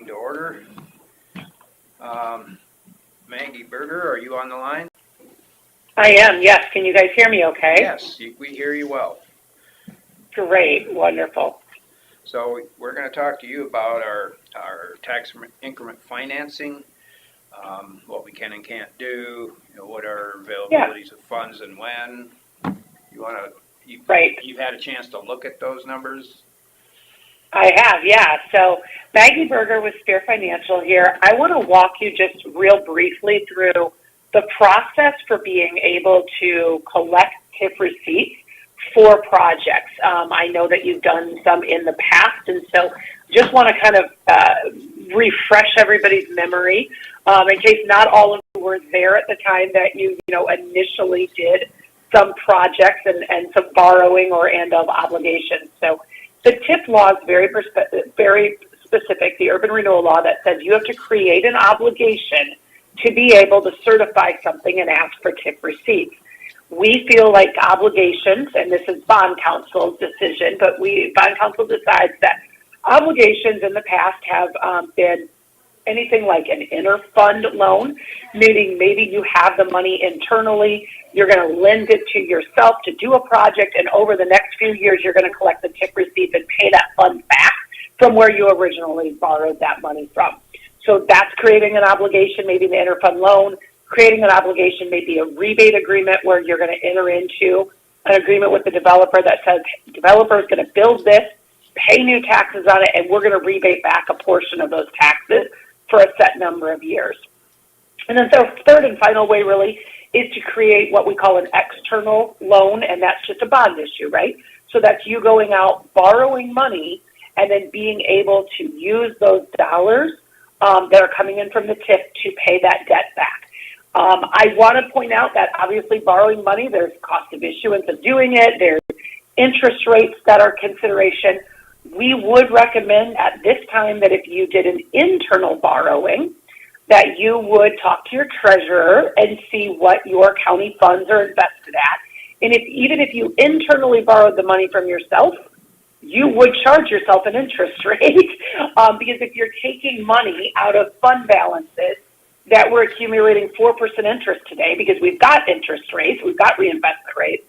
to order. Maggie Berger, are you on the line? I am, yes. Can you guys hear me okay? Yes, we hear you well. Great, wonderful. So we're going to talk to you about our tax increment financing, what we can and can't do, what are availabilities of funds and when. You've had a chance to look at those numbers? I have, yeah. So Maggie Berger with Spear Financial here. I want to walk you just real briefly through the process for being able to collect TIF receipts for projects. I know that you've done some in the past, and so just want to kind of refresh everybody's memory in case not all of you were there at the time that you initially did some projects and some borrowing or of obligations. So the TIF law is very specific, the urban renewal law, that says you have to create an obligation to be able to certify something and ask for TIF receipts. We feel like obligations, and this is bond counsel's decision, but bond counsel decides that obligations in the past have been anything like an interfund loan, meaning maybe you have the money internally, you're going to lend it to yourself to do a project, and over the next few years you're going to collect the TIF receipt and pay that fund back from where you originally borrowed that money from. So that's creating an obligation, maybe the interfund loan. Creating an obligation may be a rebate agreement where you're going to enter into an agreement with the developer that says, developer is going to build this, pay new taxes on it, and we're going to rebate back a portion of those taxes for a set number of years. And then the third and final way really is to create what we call an external loan, and that's just a bond issue, right? So that's you going out, borrowing money, and then being able to use those dollars that are coming in from the TIF to pay that debt back. I want to point out that obviously borrowing money, there's cost of issuance of doing it, there's interest rates that are consideration. We would recommend at this time that if you did an internal borrowing, that you would talk to your treasurer and see what your county funds are invested at. And even if you internally borrowed the money from yourself, you would charge yourself an interest rate because if you're taking money out of fund balances that we're accumulating 4% interest today because we've got interest rates, we've got reinvestment rates,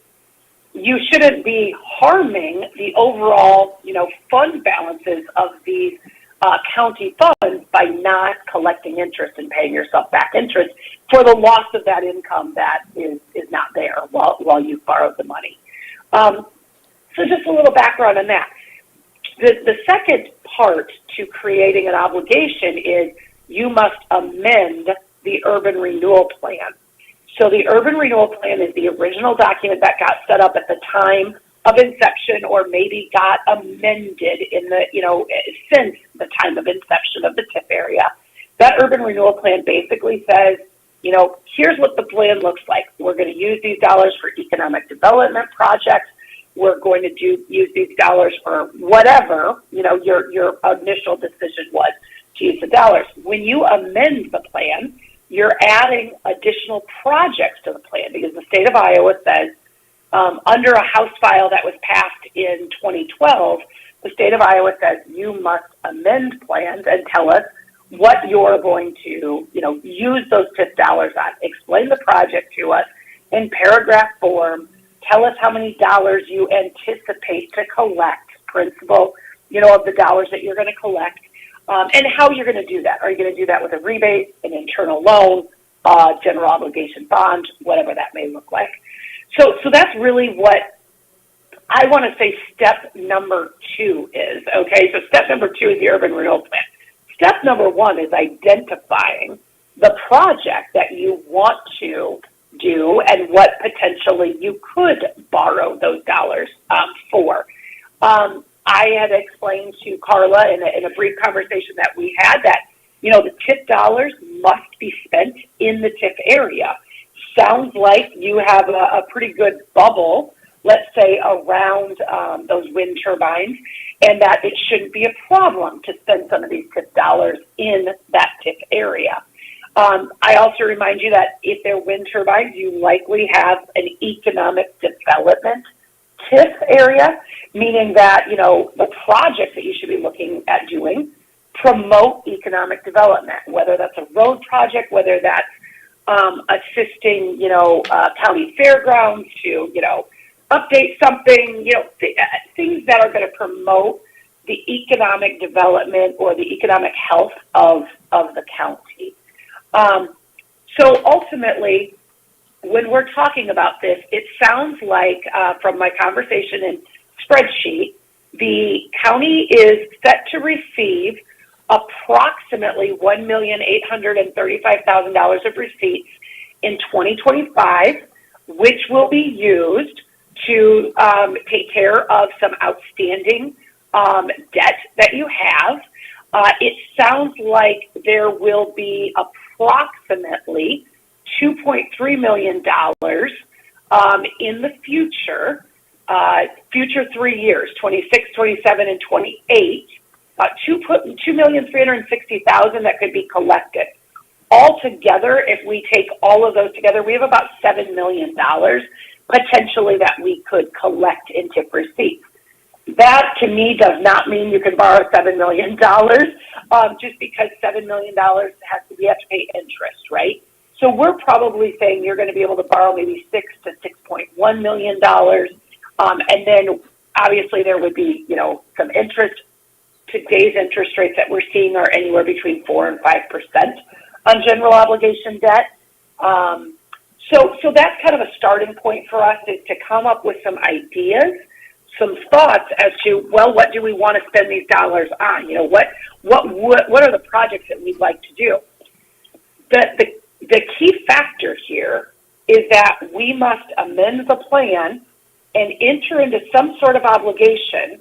you shouldn't be harming the overall, fund balances of these county funds by not collecting interest and paying yourself back interest for the loss of that income that is not there while you've borrowed the money. So just a little background on that. The second part to creating an obligation is you must amend the urban renewal plan. So the urban renewal plan is the original document that got set up at the time of inception or maybe got amended in the, since the time of inception of the TIF area. That urban renewal plan basically says, here's what the plan looks like. We're going to use these dollars for economic development projects. We're going to use these dollars for whatever, your initial decision was to use the dollars. When you amend the plan, you're adding additional projects to the plan because the state of Iowa says under a House file that was passed in 2012, the state of Iowa says you must amend plans and tell us what you're going to, use those TIF dollars on. Explain the project to us in paragraph form. Tell us how many dollars you anticipate to collect, principal, of the dollars that you're going to collect, and how you're going to do that. Are you going to do that with a rebate, an internal loan, general obligation bond, whatever that may look like? So that's really what I want to say step number 2 is, okay? So step number 2 is the urban renewal plan. Step number 1 is identifying the project that you want to do and what potentially you could borrow those dollars for. I had explained to Carla in a brief conversation that we had that, the TIF dollars must be spent in the TIF area. Sounds like you have a pretty good bubble, let's say, around those wind turbines, and that it shouldn't be a problem to spend some of these TIF dollars in that TIF area. I also remind you that if they're wind turbines, you likely have an economic development TIF area, meaning that, the project that you should be looking at doing promote economic development, whether that's a road project, whether that's assisting, county fairgrounds to, update something, things that are going to promote the economic development or the economic health of the county. So ultimately, when we're talking about this, it sounds like from my conversation and spreadsheet, the county is set to receive approximately $1,835,000 of receipts in 2025, which will be used to take care of some outstanding debt that you have. It sounds like there will be approximately $2.3 million in the future 3 years, 26, 27, and 28, $2,360,000 that could be collected. Altogether, if we take all of those together, we have about $7 million potentially that we could collect in TIF receipts. That, to me, does not mean you can borrow $7 million, just because $7 million we have to pay interest, right? So we're probably saying you're going to be able to borrow maybe $6 to $6.1 million, and then obviously there would be, some interest. Today's interest rates that we're seeing are anywhere between 4% and 5% on general obligation debt. So that's kind of a starting point for us, is to come up with some ideas, some thoughts as to, well, what do we want to spend these dollars on? What are the projects that we'd like to do? The key factor here is that we must amend the plan and enter into some sort of obligation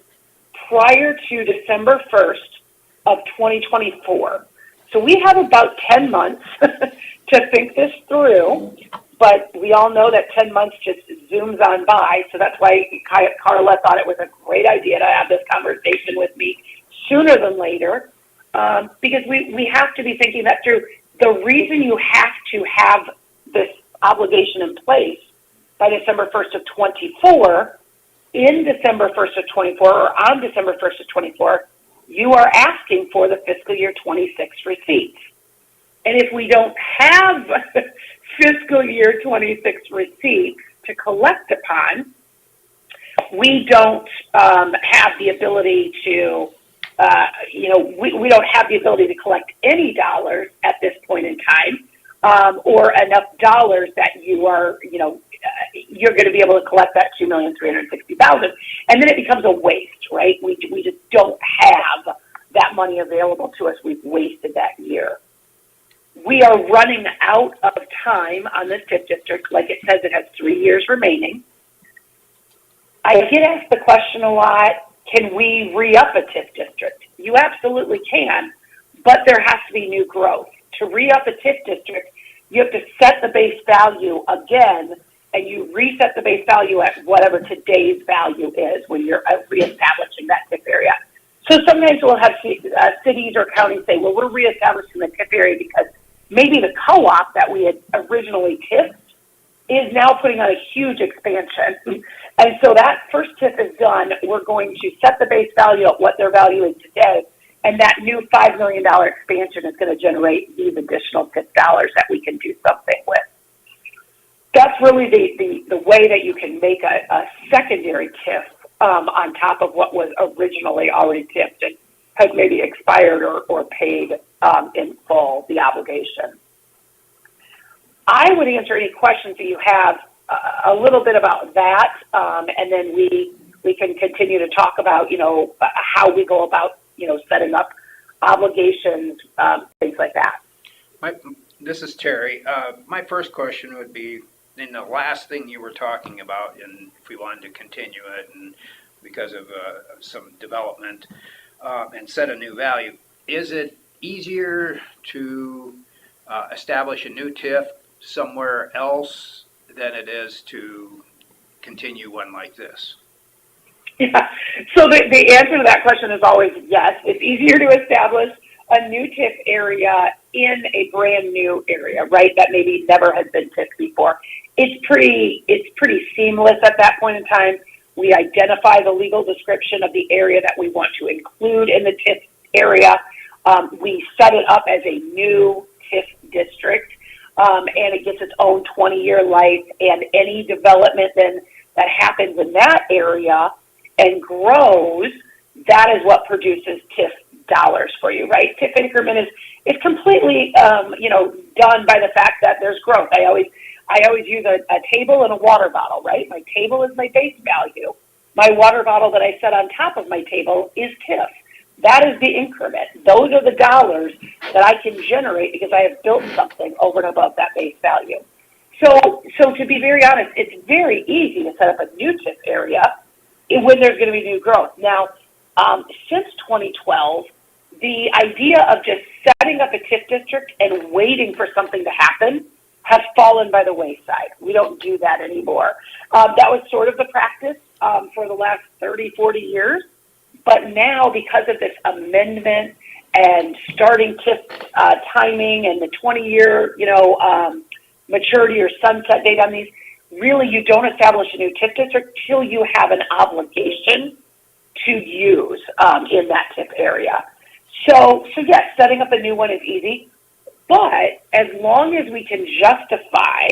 prior to December 1st of 2024. So we have about 10 months to think this through, but we all know that 10 months just zooms on by, so that's why Carla thought it was a great idea to have this conversation with me sooner than later, because we have to be thinking that through. The reason you have to have this obligation in place by December 1st of 24, in December 1st of 24, or on December 1st of 24, you are asking for the fiscal year 26 receipts. And if we don't have fiscal year 26 receipts to collect upon, we don't have the ability to, we don't have the ability to collect any dollars at this point in time, or enough dollars that you are, you're going to be able to collect that $2,360,000, and then it becomes a waste, right? We just don't have that money available to us. We've wasted that year. We are running out of time on this TIF district. Like it says, it has 3 years remaining. I get asked the question a lot, can we re-up a TIF district? You absolutely can, but there has to be new growth. To re-up a TIF district, you have to set the base value again, and you reset the base value at whatever today's value is when you're reestablishing that TIF area. So sometimes we'll have cities or counties say, well, we're reestablishing the TIF area because maybe the co-op that we had originally TIFed is now putting on a huge expansion. And so that first TIF is done. We're going to set the base value at what they're valuing today, and that new $5 million expansion is going to generate these additional TIF dollars that we can do something with. That's really the way that you can make a secondary TIF on top of what was originally already TIFed and has maybe expired or paid in full the obligation. I would answer any questions that you have a little bit about that, and then we can continue to talk about, how we go about, setting up obligations, things like that. This is Terry. My first question would be, in the last thing you were talking about, and if we wanted to continue it, and because of some development, and set a new value, is it easier to establish a new TIF somewhere else than it is to continue one like this? Yeah. So the answer to that question is always yes. It's easier to establish a new TIF area in a brand new area, right? That maybe never has been TIFed before. It's pretty seamless at that point in time. We identify the legal description of the area that we want to include in the TIF area. We set it up as a new TIF district, and it gets its own 20-year life, and any development then that happens in that area and grows, that is what produces TIF dollars for you, right? TIF increment is completely, done by the fact that there's growth. I always use a table and a water bottle, right? My table is my base value. My water bottle that I set on top of my table is TIF. That is the increment. Those are the dollars that I can generate because I have built something over and above that base value. So to be very honest, it's very easy to set up a new TIF area when there's going to be new growth. Now, since 2012, the idea of just setting up a TIF district and waiting for something to happen has fallen by the wayside. We don't do that anymore. That was sort of the practice for the last 30, 40 years. But now, because of this amendment and starting TIF timing and the 20-year, maturity or sunset date on these, really you don't establish a new TIF district till you have an obligation to use in that TIF area. So yes, setting up a new one is easy, but as long as we can justify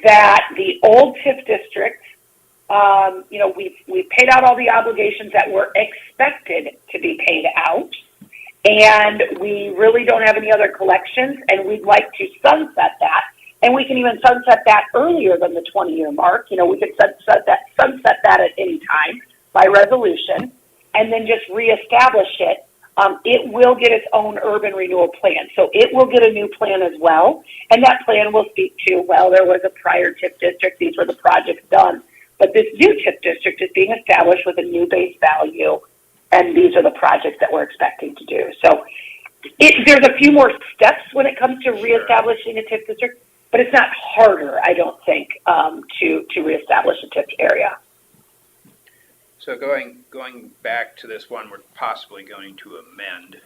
that the old TIF district, we've paid out all the obligations that were expected to be paid out, and we really don't have any other collections, and we'd like to sunset that. And we can even sunset that earlier than the 20-year mark. We could sunset that at any time by resolution, and then just reestablish it. It will get its own urban renewal plan. So it will get a new plan as well. And that plan will speak to, well, there was a prior TIF district. These were the projects done. But this new TIF district is being established with a new base value. And these are the projects that we're expecting to do. So there's a few more steps when it comes to reestablishing a TIF district, but it's not harder, I don't think, to reestablish a TIF area. So going back to this one, we're possibly going to amend.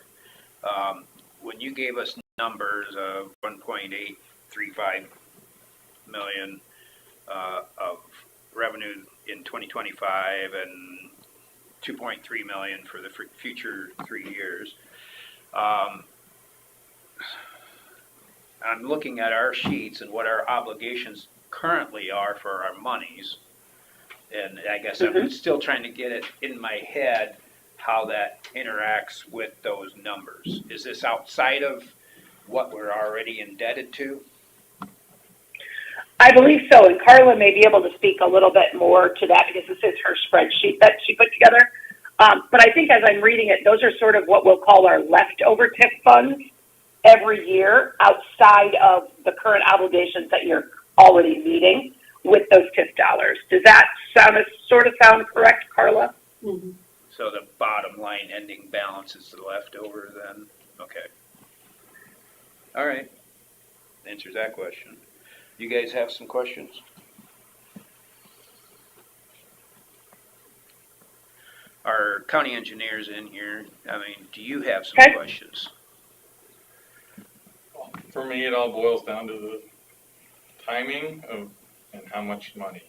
When you gave us numbers of 1.835 million of revenue in 2025 and 2.3 million for the future 3 years, I'm looking at our sheets and what our obligations currently are for our monies. And I guess I'm still trying to get it in my head how that interacts with those numbers. Is this outside of what we're already indebted to? I believe so, and Carla may be able to speak a little bit more to that because this is her spreadsheet that she put together. But I think as I'm reading it, those are sort of what we'll call our leftover TIF funds every year outside of the current obligations that you're already meeting with those TIF dollars. Does that sound correct, Carla? Mm-hmm. So the bottom line ending balance is the leftover then? Okay. All right. Answers that question. You guys have some questions? Our county engineer's in here. I mean, do you have some questions? For me, it all boils down to the timing of and how much money,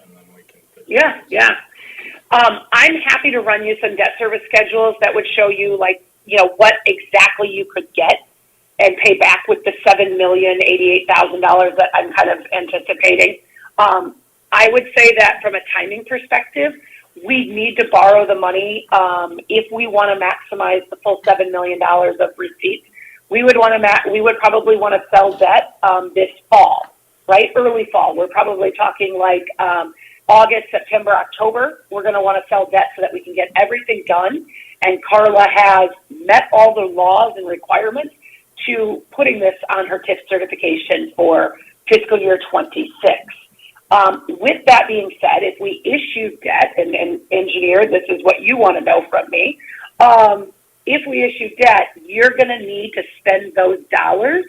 and then we can. Yeah. I'm happy to run you some debt service schedules that would show you, what exactly you could get and pay back with the $7,088,000 that I'm kind of anticipating. I would say that from a timing perspective, we need to borrow the money if we want to maximize the full $7 million of receipts. We would probably want to sell debt this fall, right? Early fall. We're probably talking like August, September, October. We're going to want to sell debt so that we can get everything done. And Carla has met all the laws and requirements to putting this on her TIF certification for fiscal year 26. With that being said, if we issue debt, and engineer, this is what you want to know from me, if we issue debt, you're going to need to spend those dollars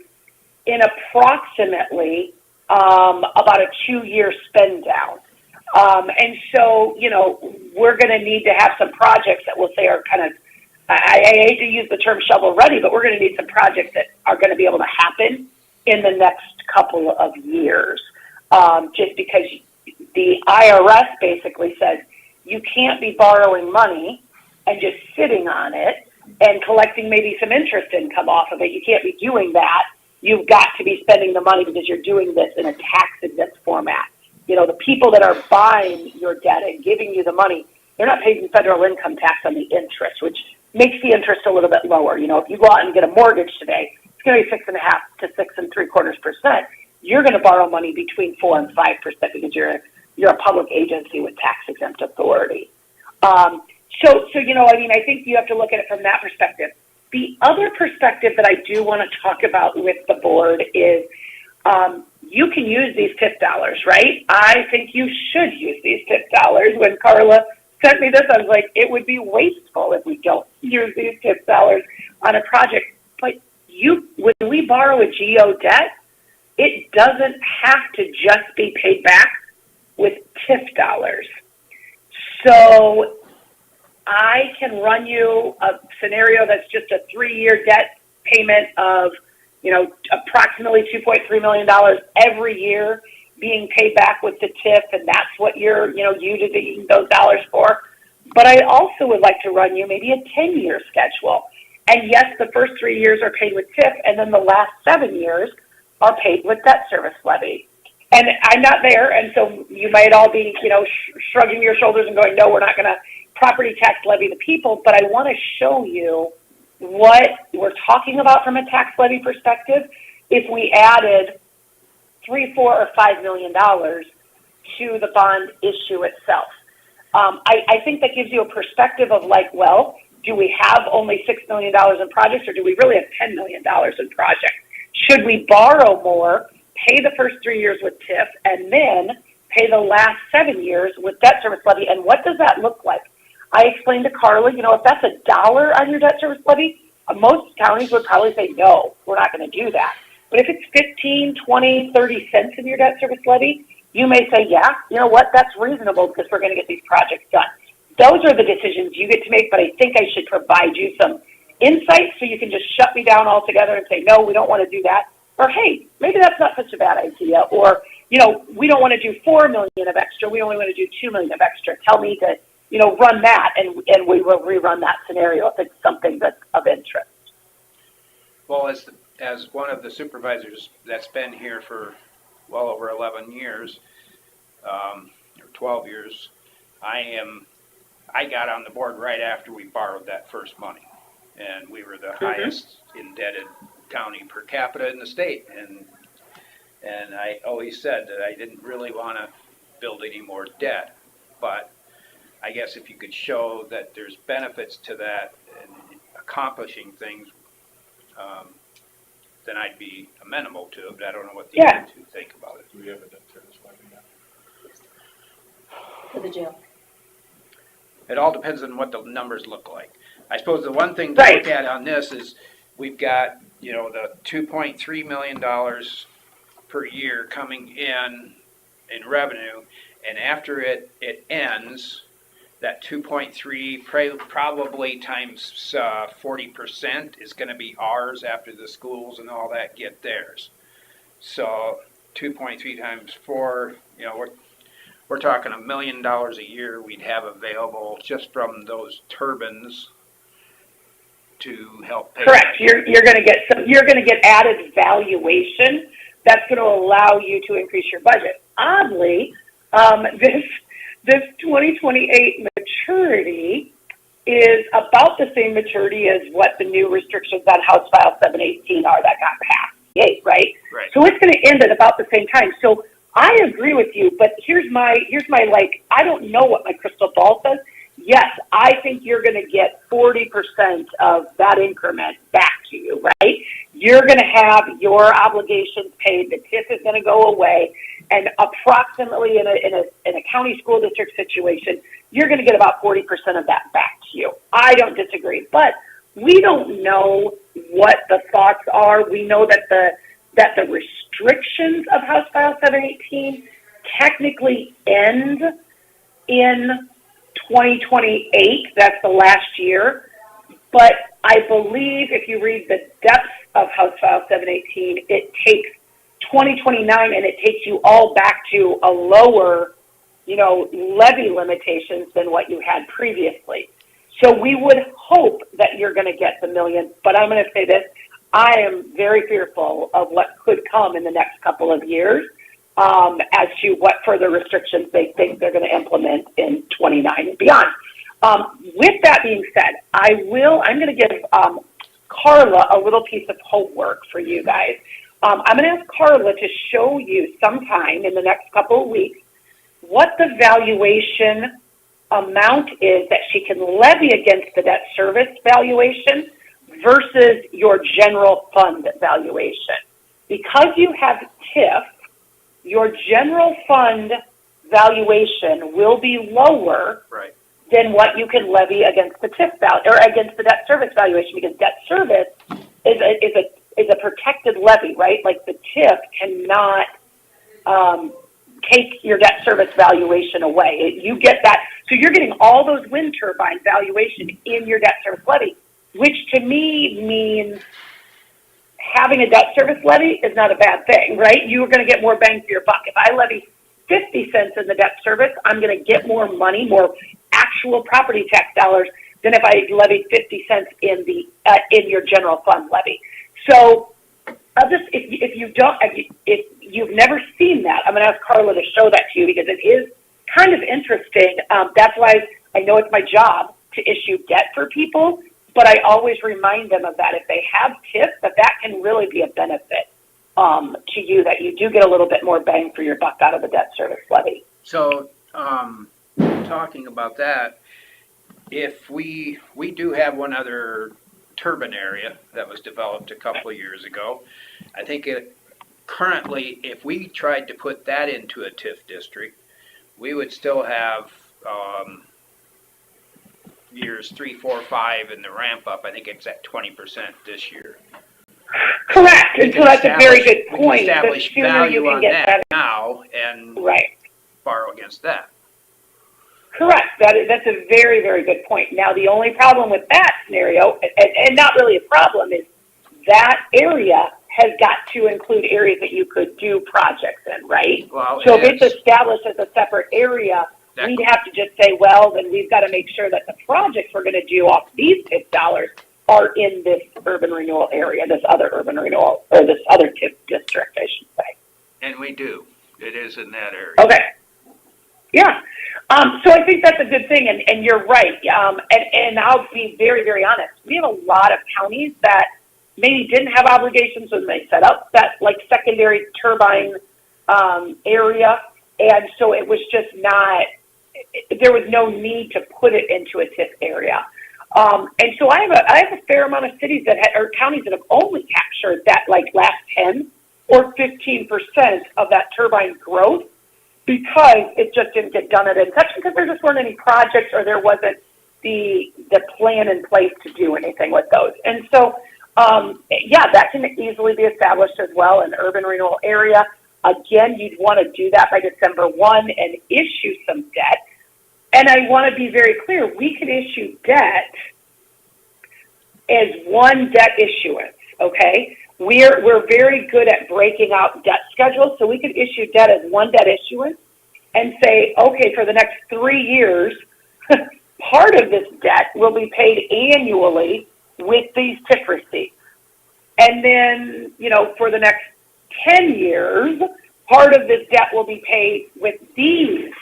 in approximately about a 2-year spend down. And so, we're going to need to have some projects that we'll say are kind of, I hate to use the term shovel ready, but we're going to need some projects that are going to be able to happen in the next couple of years. Just because the IRS basically says you can't be borrowing money and just sitting on it and collecting maybe some interest income off of it. You can't be doing that. You've got to be spending the money because you're doing this in a tax-exempt format. The people that are buying your debt and giving you the money, they're not paying federal income tax on the interest, which makes the interest a little bit lower. If you go out and get a mortgage today, it's going to be 6.5% to 6.75%. You're going to borrow money between 4% and 5% because you're a public agency with tax-exempt authority. I think you have to look at it from that perspective. The other perspective that I do want to talk about with the board is you can use these TIF dollars, right? I think you should use these TIF dollars. When Carla sent me this, I was like, it would be wasteful if we don't use these TIF dollars on a project. But when we borrow a GO debt, it doesn't have to just be paid back with TIF dollars. So I can run you a scenario that's just a 3-year debt payment of, approximately $2.3 million every year being paid back with the TIF, and that's what you're, using those dollars for. But I also would like to run you maybe a 10-year schedule. And yes, the first 3 years are paid with TIF, and then the last 7 years are paid with debt service levy. And I'm not there, and so you might all be, shrugging your shoulders and going, no, we're not going to property tax levy the people, but I want to show you what we're talking about from a tax levy perspective if we added $3, $4, or $5 million to the bond issue itself. I think that gives you a perspective of do we have only $6 million in projects, or do we really have $10 million in projects? Should we borrow more, pay the first 3 years with TIF, and then pay the last 7 years with debt service levy? And what does that look like? I explained to Carla, if that's $1 on your debt service levy, most counties would probably say, no, we're not going to do that. But if it's 15, 20, 30 cents in your debt service levy, you may say, yeah, you know what, that's reasonable because we're going to get these projects done. Those are the decisions you get to make, but I think I should provide you some insight so you can just shut me down altogether and say, no, we don't want to do that. Or, hey, maybe that's not such a bad idea. Or, we don't want to do $4 million of extra. We only want to do $2 million of extra. Tell me to run that, and we will rerun that scenario if it's something that's of interest. Well, as one of the supervisors that's been here for well over 11 years, or 12 years, I got on the board right after we borrowed that first money, and we were the highest indebted county per capita in the state, and I always said that I didn't really want to build any more debt, but I guess if you could show that there's benefits to that and accomplishing things, then I'd be amenable to it. But I don't know what the other two think about it. Do we have a debt service levy now? For the jail. It all depends on what the numbers look like. I suppose the one thing to look at on this is we've got, the $2.3 million per year coming in revenue, and after it ends, that 2.3 probably times 40% is going to be ours after the schools and all that get theirs. So 2.3 times 4, we're talking $1 million a year we'd have available just from those turbines to help pay. Correct. You're going to get added valuation that's going to allow you to increase your budget. Oddly, this 2028 maturity is about the same maturity as what the new restrictions on House File 718 are that got passed, right? Right. So it's going to end at about the same time. So I agree with you, but here's my I don't know what my crystal ball says. Yes, I think you're going to get 40% of that increment back to you, right? You're going to have your obligations paid. The TIF is going to go away, and approximately in a county school district situation, you're going to get about 40% of that back to you. I don't disagree, but we don't know what the thoughts are. We know that the restrictions of House File 718 technically end in 2028. That's the last year. But I believe if you read the depths of House File 718, it takes 2029 and it takes you all back to a lower, levy limitations than what you had previously. So we would hope that you're going to get the million, but I'm going to say this, I am very fearful of what could come in the next couple of years as to what further restrictions they think they're going to implement in 29 and beyond. With that being said, I'm going to give Carla a little piece of homework for you guys. I'm going to ask Carla to show you sometime in the next couple of weeks what the valuation amount is that she can levy against the debt service valuation versus your general fund valuation. Because you have TIF, your general fund valuation will be lower Right. than what you can levy against the TIF value or against the debt service valuation, because debt service is a protected levy, right? Like the TIF cannot take your debt service valuation away. You get that, so you're getting all those wind turbine valuation in your debt service levy, which to me means having a debt service levy is not a bad thing, right? You're going to get more bang for your buck. If I levy 50 cents in the debt service, I'm going to get more money, more actual property tax dollars than if I levied 50 cents in in your general fund levy. So I'll just, if you've never seen that, I'm going to ask Carla to show that to you because it is kind of interesting. That's why I know it's my job to issue debt for people, but I always remind them of that. If they have TIF, that can really be a benefit to you, that you do get a little bit more bang for your buck out of the debt service levy. So, talking about that, if we do have one other turbine area that was developed a couple of years ago. I think currently, if we tried to put that into a TIF district, we would still have years 3, 4, 5 in the ramp up. I think it's at 20% this year. Correct, and so that's a very good point. We can establish value on that now and borrow against that. Correct. That's a very, very good point. Now, the only problem with that scenario, and not really a problem, is that area has got to include areas that you could do projects in, right? Well, so if it's established as a separate area, we'd have to just say, well, then we've got to make sure that the projects we're going to do off these TIF dollars are in this urban renewal area, this other urban renewal, or this other TIF district, I should say. And we do. It is in that area. Okay. Yeah. So I think that's a good thing, and you're right. And I'll be very, very honest. We have a lot of counties that maybe didn't have obligations when they set up that like secondary turbine area, and so it was just not. There was no need to put it into a TIF area. And so I have a fair amount of cities or counties that have only captured that like last 10 or 15% of that turbine growth, because it just didn't get done at inception, because there just weren't any projects or there wasn't the plan in place to do anything with those. And so, that can easily be established as well in urban renewal area. Again, you'd want to do that by December 1 and issue some debt. And I want to be very clear, we can issue debt as one debt issuance, okay? We're very good at breaking out debt schedules, so we could issue debt as one debt issuance and say, okay, for the next 3 years, part of this debt will be paid annually with these TIF receipts. And then, for the next 10 years, part of this debt will be paid with these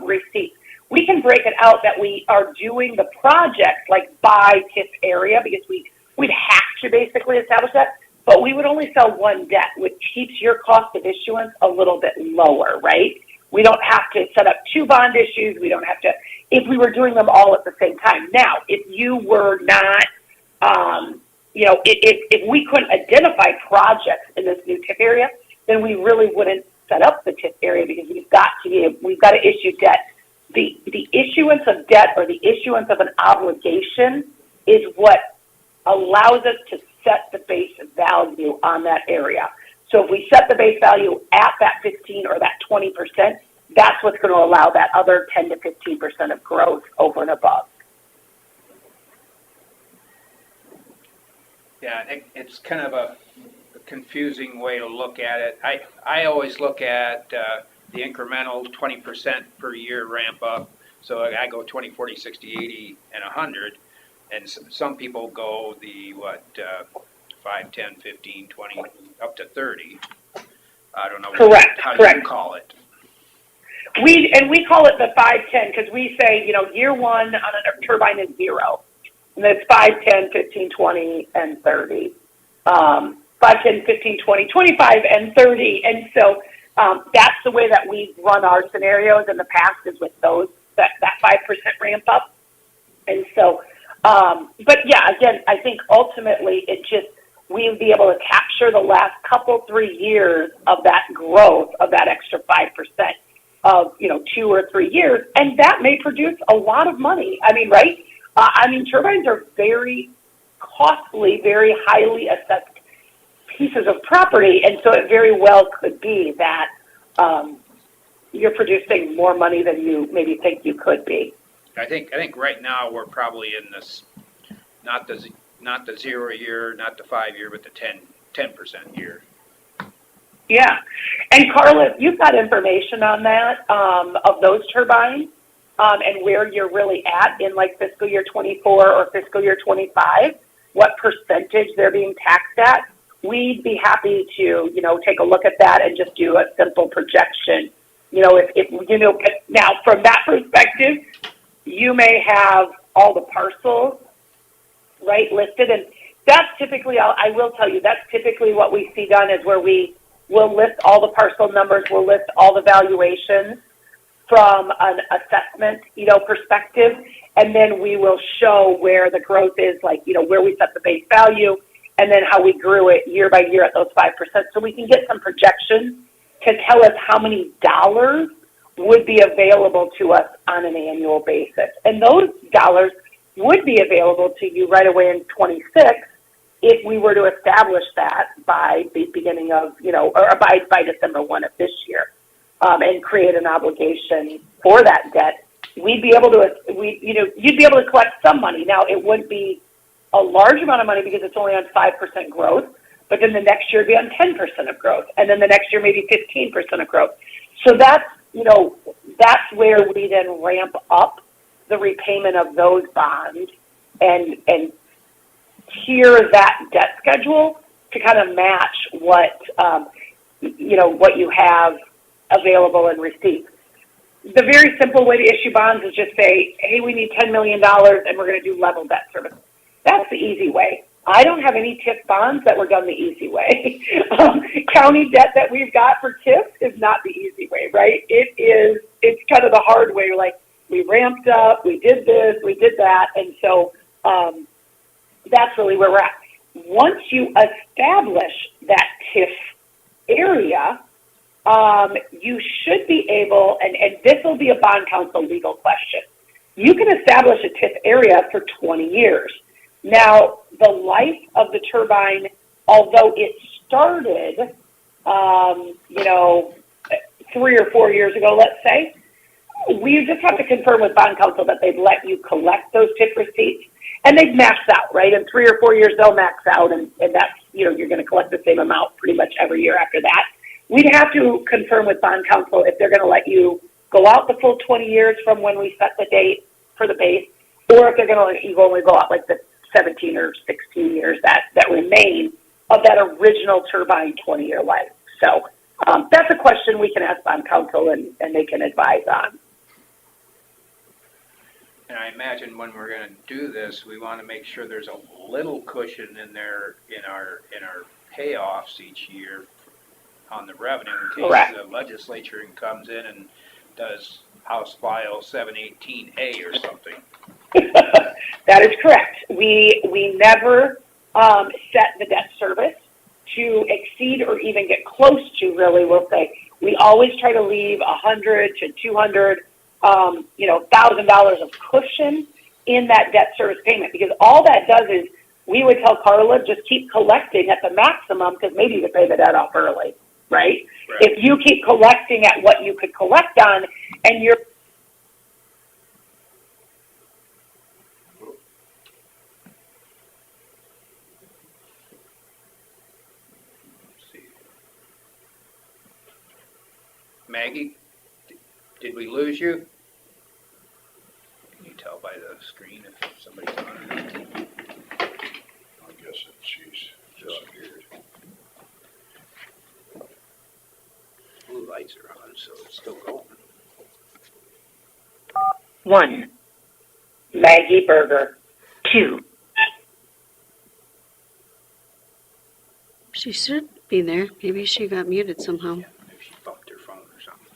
receipts. We can break it out that we are doing the project like by TIF area, because we'd have to basically establish that. But we would only sell one debt, which keeps your cost of issuance a little bit lower, right? We don't have to set up 2 bond issues. We don't have to, if we were doing them all at the same time. Now, if you were not, if we couldn't identify projects in this new TIF area, then we really wouldn't set up the TIF area, because we've got to issue debt. The issuance of debt or the issuance of an obligation is what allows us to set the base value on that area. So if we set the base value at that 15 or that 20%, that's what's going to allow that other 10 to 15% of growth over and above. Yeah, it's kind of a confusing way to look at it. I always look at the incremental 20% per year ramp up So I go 20, 40, 60, 80, and 100, and some people go the, 5, 10, 15, 20, up to 30. I don't know Correct, how you correct. call it. We call it the 5-10 because we say, year one on a turbine is 0. And then it's 5, 10, 15, 20, and 30. 5, 10, 15, 20, 25, and 30. And so that's the way that we've run our scenarios in the past is with that 5% ramp up. And so, but yeah, again, I think ultimately we would be able to capture the last 3 years of that growth of that extra 5% of, 2 or 3 years. And that may produce a lot of money. I mean, right? Turbines are very costly, very highly assessed pieces of property. And so it very well could be that, you're producing more money than you maybe think you could be. I think right now we're probably in this, not the 0 year, not the 5 year, but the 10% year. Yeah. And Carla, you've got information on that, of those turbines, and where you're really at in like fiscal year 24 or fiscal year 25, what percentage they're being taxed at. We'd be happy to, take a look at that and just do a simple projection. Now from that perspective, you may have all the parcels, right, listed. And that's typically, I will tell you, that's typically what we see done is where we will list all the parcel numbers, we'll list all the valuations from an assessment, perspective. And then we will show where the growth is, like, where we set the base value and then how we grew it year by year at those 5%. So we can get some projections to tell us how many dollars would be available to us on an annual basis. And those dollars would be available to you right away in 26 if we were to establish that by the beginning of, or by December 1 of this year, and create an obligation for that debt. We'd be able to, you'd be able to collect some money. Now, it wouldn't be a large amount of money because it's only on 5% growth, but then the next year it'd be on 10% of growth, and then the next year maybe 15% of growth. So that's, that's where we then ramp up the repayment of those bonds and tier that debt schedule to kind of match what, what you have available and received. The very simple way to issue bonds is just say, hey, we need $10 million and we're going to do level debt service. That's the easy way. I don't have any TIF bonds that were done the easy way. County debt that we've got for TIF is not the easy way, right? It's kind of the hard way. Like, we ramped up, we did this, we did that. And so that's really where we're at. Once you establish that TIF area, you should be able, and this will be a bond counsel legal question, you can establish a TIF area for 20 years. Now, the life of the turbine, although it started, 3 or 4 years ago, let's say, we just have to confirm with bond counsel that they'd let you collect those TIF receipts, and they'd max out, right? In 3 or 4 years, they'll max out, and that's, you're going to collect the same amount pretty much every year after that. We'd have to confirm with bond counsel if they're going to let you go out the full 20 years from when we set the date for the base, or if they're going to let you only go out like the 17 or 16 years that remain of that original turbine 20-year life. So that's a question we can ask bond counsel and they can advise on. And I imagine when we're going to do this, we want to make sure there's a little cushion in there in our payoffs each year on the revenue in case Correct. the legislature comes in and does House File 718A or something. That is correct. We never set the debt service to exceed or even get close to, really, we'll say. We always try to leave $100 to $200, $1,000 of cushion in that debt service payment, because all that does is we would tell Carla, just keep collecting at the maximum because maybe you could pay the debt off early, right? If you keep collecting at what you could collect on and you're Maggie, did we lose you? the screen if somebody's on or not. I guess that she's disappeared. Blue lights are on, so it's still going. 1, Maggie Berger. 2, She should be there. Maybe she got muted somehow. Yeah, maybe she bumped her phone or something.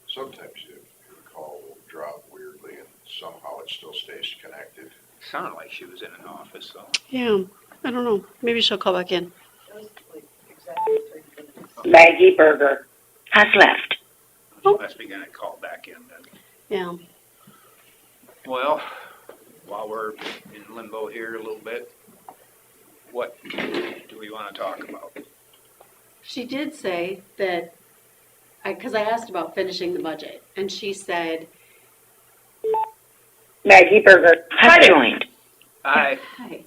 Sometimes your call will drop weirdly and somehow it still stays connected. Sounded like she was in an office, though. Yeah, I don't know. Maybe she'll call back in. Maggie Berger has left. She must be gonna call back in then. Yeah. Well, while we're in limbo here a little bit, what do we want to talk about? She did say that, because I asked about finishing the budget, and she said, Maggie Berger has joined. I hi.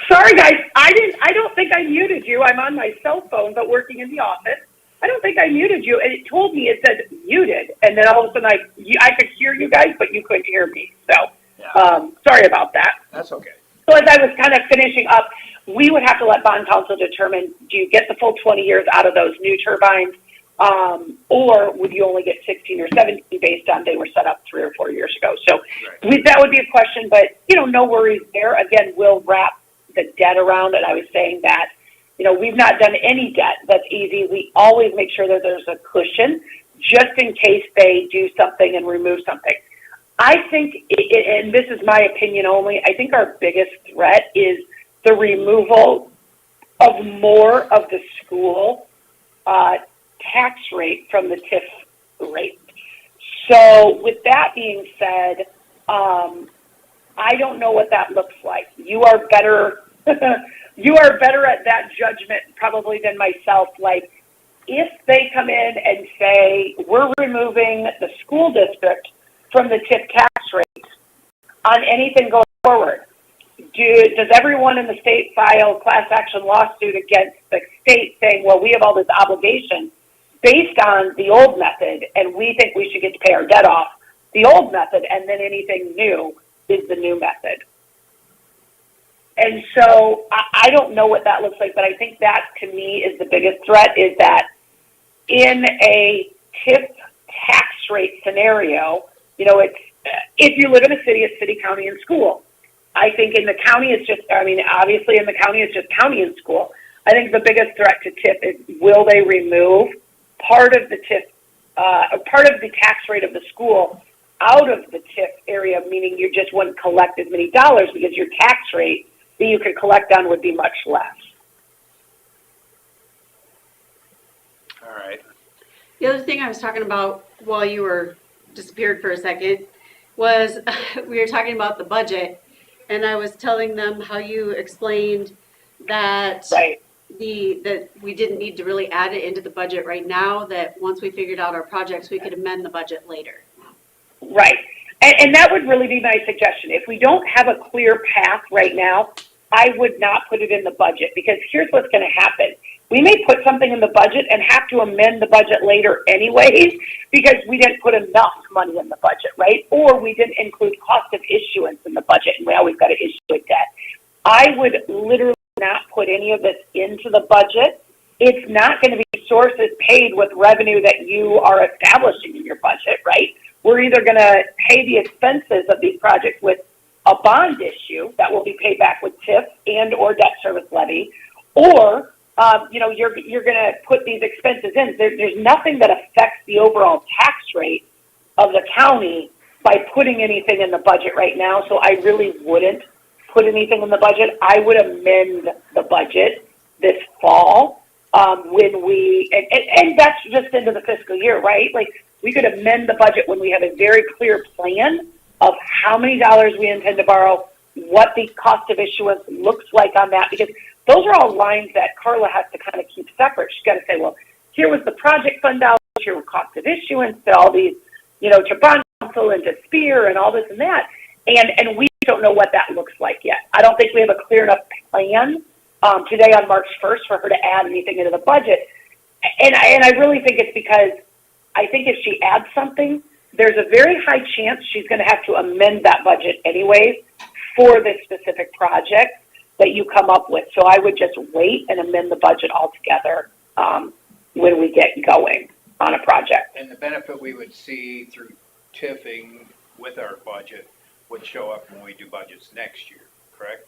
Sorry, guys. I don't think I muted you. I'm on my cell phone, but working in the office. I don't think I muted you, and it told me it said muted, and then all of a sudden I could hear you guys, but you couldn't hear me. So, yeah, sorry about that. that's okay. So as I was kind of finishing up, we would have to let bond council determine, do you get the full 20 years out of those new turbines, or would you only get 16 or 17 based on they were set up 3 or 4 years ago? So that would be a question, but, no worries there. Again, we'll wrap the debt around it. I was saying that, we've not done any debt. That's easy. We always make sure that there's a cushion just in case they do something and remove something. I think, and this is my opinion only, I think our biggest threat is the removal of more of the school tax rate from the TIF rate. So with that being said, I don't know what that looks like. You are better, you are better at that judgment probably than myself. Like, if they come in and say, we're removing the school district from the TIF tax rate on anything going forward, does everyone in the state file a class action lawsuit against the state saying, well, we have all this obligation based on the old method, and we think we should get to pay our debt off the old method, and then anything new is the new method? And so I don't know what that looks like, but I think that to me is the biggest threat, is that in a TIF tax rate scenario, it's, if you live in a city, it's city, county, and school. I think in the county, obviously in the county, it's just county and school. I think the biggest threat to TIF is, will they remove part of the TIF, part of the tax rate of the school out of the TIF area, meaning you just wouldn't collect as many dollars because your tax rate that you could collect on would be much less. All right. The other thing I was talking about while you were disappeared for a second was we were talking about the budget, and I was telling them how you explained that Right. that we didn't need to really add it into the budget right now, that once we figured out our projects, we could amend the budget later. Right. And that would really be my suggestion. If we don't have a clear path right now, I would not put it in the budget, because here's what's going to happen. We may put something in the budget and have to amend the budget later anyways, because we didn't put enough money in the budget, right? Or we didn't include cost of issuance in the budget, and we always got to issue a debt. I would literally not put any of this into the budget. It's not going to be sources paid with revenue that you are establishing in your budget, right? We're either going to pay the expenses of these projects with a bond issue that will be paid back with TIF and or debt service levy, or you're going to put these expenses in. There's nothing that affects the overall tax rate of the county by putting anything in the budget right now. So I really wouldn't put anything in the budget. I would amend the budget this fall when we, and that's just into the fiscal year, right? Like, we could amend the budget when we have a very clear plan of how many dollars we intend to borrow, what the cost of issuance looks like on that, because those are all lines that Carla has to kind of keep separate. She's got to say, well, here was the project fund dollars, here were cost of issuance, to all these, to bond council and to SPEAR and all this and that. And we don't know what that looks like yet. I don't think we have a clear enough plan today on March 1st for her to add anything into the budget. And I really think it's because I think if she adds something, there's a very high chance she's going to have to amend that budget anyways for this specific project that you come up with. So I would just wait and amend the budget altogether when we get going on a project. And the benefit we would see through TIFing with our budget would show up when we do budgets next year, correct?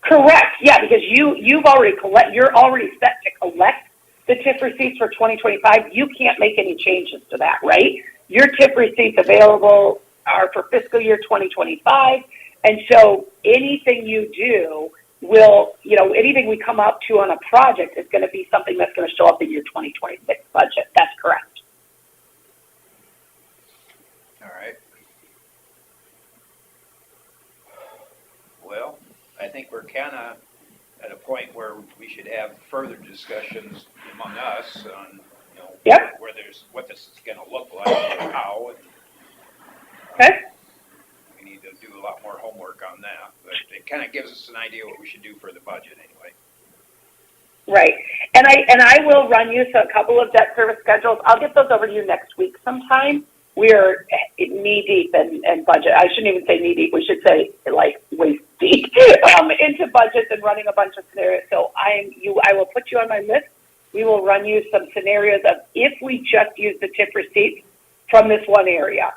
Correct. Yeah, because you're already set to collect the TIF receipts for 2025. You can't make any changes to that, right? Your TIF receipts available are for fiscal year 2025, and so anything you do will, anything we come up to on a project is going to be something that's going to show up in your 2026 budget. That's correct. All right. Well, I think we're kind of at a point where we should have further discussions among us on, Yep. what this is going to look like and how. And Okay. we need to do a lot more homework on that, but it kind of gives us an idea what we should do for the budget anyway. Right. And I will run you a couple of debt service schedules. I'll get those over to you next week sometime. We are knee deep in budget. I shouldn't even say knee deep. We should say like waist deep into budgets and running a bunch of scenarios. So I will put you on my list. We will run you some scenarios of if we just use the TIF receipts from this one area,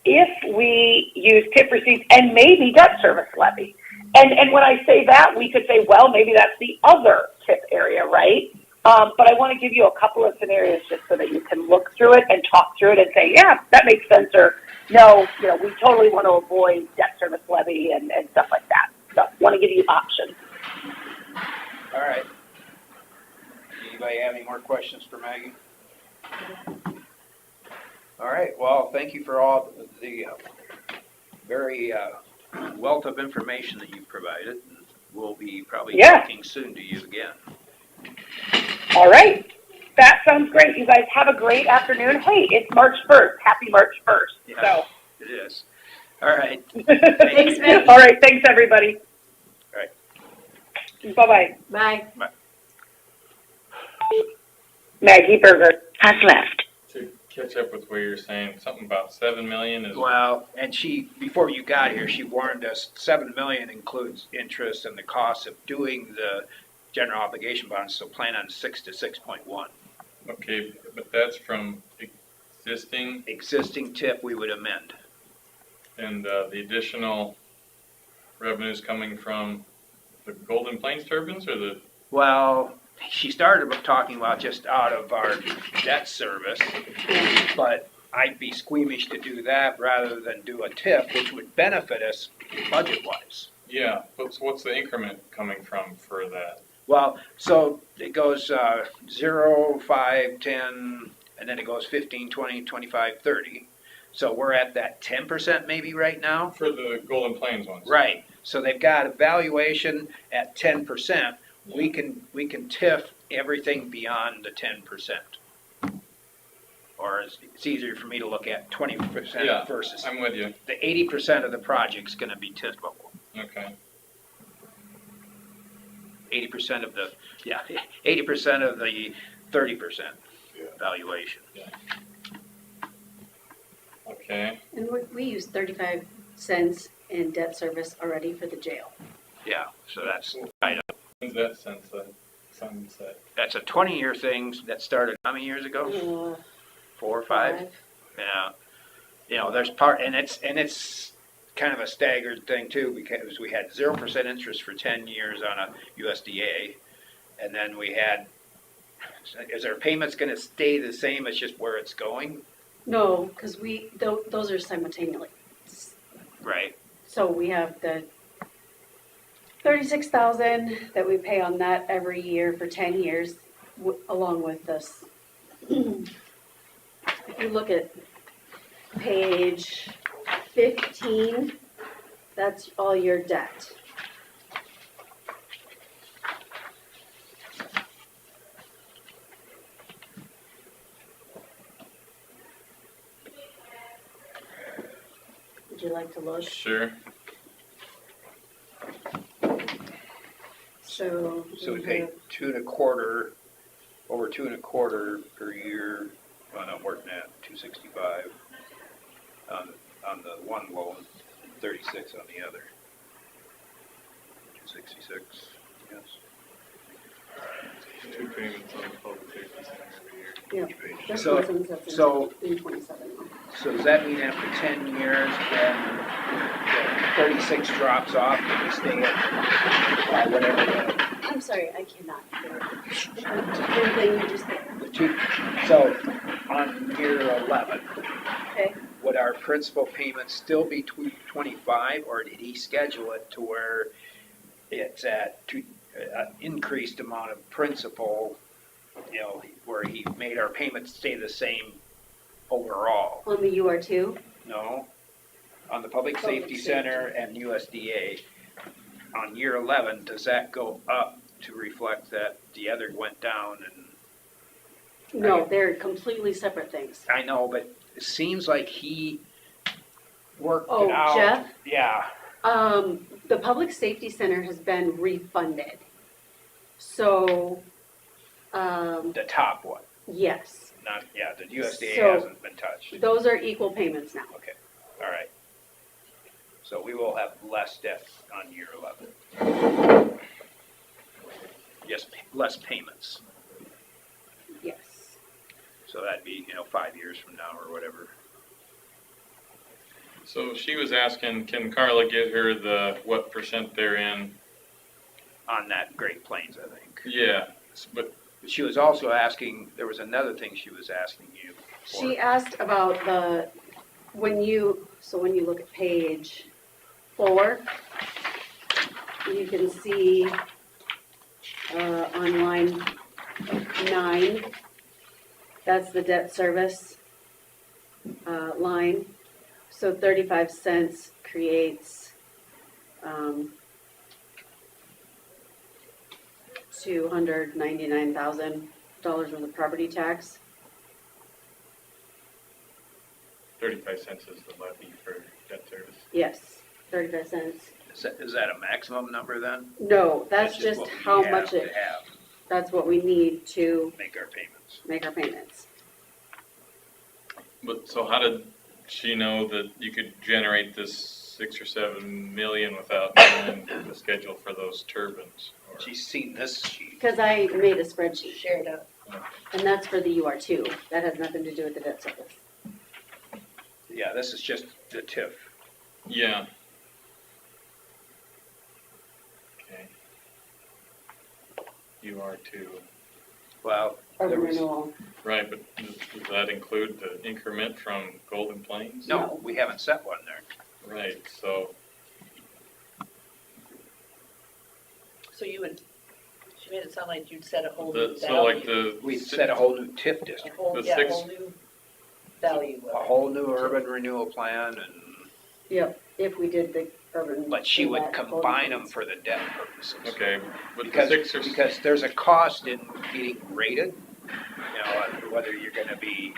if we use TIF receipts and maybe debt service levy. And when I say that, we could say, well, maybe that's the other TIF area, right? But I want to give you a couple of scenarios just so that you can look through it and talk through it and say, yeah, that makes sense, or no, we totally want to avoid debt service levy and stuff like that. So I want to give you options. All right. Anybody have any more questions for Maggie? All right. Well, thank you for all the very wealth of information that you've provided. We'll be probably talking soon to you again. All right. That sounds great. You guys have a great afternoon. Hey, it's March 1st. Happy March 1st. Yeah, So. it is. All right. Thanks, Maggie. All right. Thanks, everybody. All right. Bye-bye. Bye. Maggie Berger has left. To catch up with what you're saying, something about 7 million is. Well, and before you got here, she warned us 7 million includes interest and the cost of doing the general obligation bonds, so plan on 6 to 6.1. Okay, but that's from existing, TIF we would amend. and the additional revenues coming from the Golden Plains turbines or the. Well, she started talking about just out of our debt service, but I'd be squeamish to do that rather than do a TIF, which would benefit us budget-wise. Yeah, but what's the increment coming from for that? Well, so it goes 0, 5, 10, and then it goes 15, 20, 25, 30. So we're at that 10% maybe right now. For the Golden Plains ones. Right. So they've got a valuation at 10%. We can TIF everything beyond the 10%. Or it's easier for me to look at 20% versus. I'm with you. The 80% of the project's going to be TIFable. Okay. 80% of the 30% valuation. Yeah. Okay. And we use 35 cents in debt service already for the jail. Yeah, so that's When's that sunset? that's a 20-year thing that started how many years ago? 4 or 5? Yeah. There's and it's kind of a staggered thing too, because we had 0% interest for 10 years on a USDA, and then we had. Is our payments going to stay the same? It's just where it's going, No, because those are simultaneously. right? So we have the $36,000 that we pay on that every year for 10 years, along with this. If you look at page 15, that's all your debt. Would you like to look? Sure. So we pay 2.25, over 2.25 per year. Well, no, more than that, 265. on the one loan, 36 on the other. 266, yes. Two payments on the public safety center every year. Yeah. Which page? This So- one says that's so- in 27. So does that mean after 10 years, then the 36 drops off and we stay at whatever I'm sorry, I cannot hear the thing you just said. the two? So on year 11, Okay. would our principal payments still be 25, or did he schedule it to where it's at increased amount of principal, you know, where he made our payments stay the same overall? On the UR2? No, on the Public Public Safety safety. Center and USDA, on year 11, does that go up to reflect that the other went down? And No, they're completely separate things. I know, but it seems like he worked Oh, it out. Jeff? Yeah, The Public Safety Center has been refunded. So, the top one, yes, not, yeah, the USDA So- hasn't been touched. those are equal payments now. Okay, all right. So we will have less debt on year 11. Yes, less payments. Yes. So that'd be, 5 years from now or whatever. So she was asking, can Carla get her what percent they're in? On that Great Plains, I think. Yeah, but But she was also asking, there was another thing she was asking you for. She asked about when you look at page 4, you can see on line 9, that's the debt service line. So 35 cents creates $299,000 worth of property tax. 35 cents is the levy for debt service. Yes, 35 cents. Is that a maximum number then? No, that's just what we how have much to it, have, that's what we need to make our payments. make our payments. But, so how did she know that you could generate this 6 or 7 million without knowing the schedule for those turbines? Or- She's seen this sheet. Because I made a spreadsheet, Shared out. and that's for the UR2. That has nothing to do with the debt service. Yeah, this is just the TIF. Yeah. Okay. You are too. Well, Urban There was- renewal. Right, but does that include the increment from Golden Plains? no, we haven't set one there. Right, so, So you would, she made it sound like you'd set a whole the, new so like value. the. We set a whole new TIF A district, whole, the yeah, a six- whole new value a of whole new urban renewal plan, and, Yep, if we did the urban. but she would that combine them ordinance. for the debt purposes. Okay, but the Because, 6 or. because there's a cost in getting rated, whether you're gonna be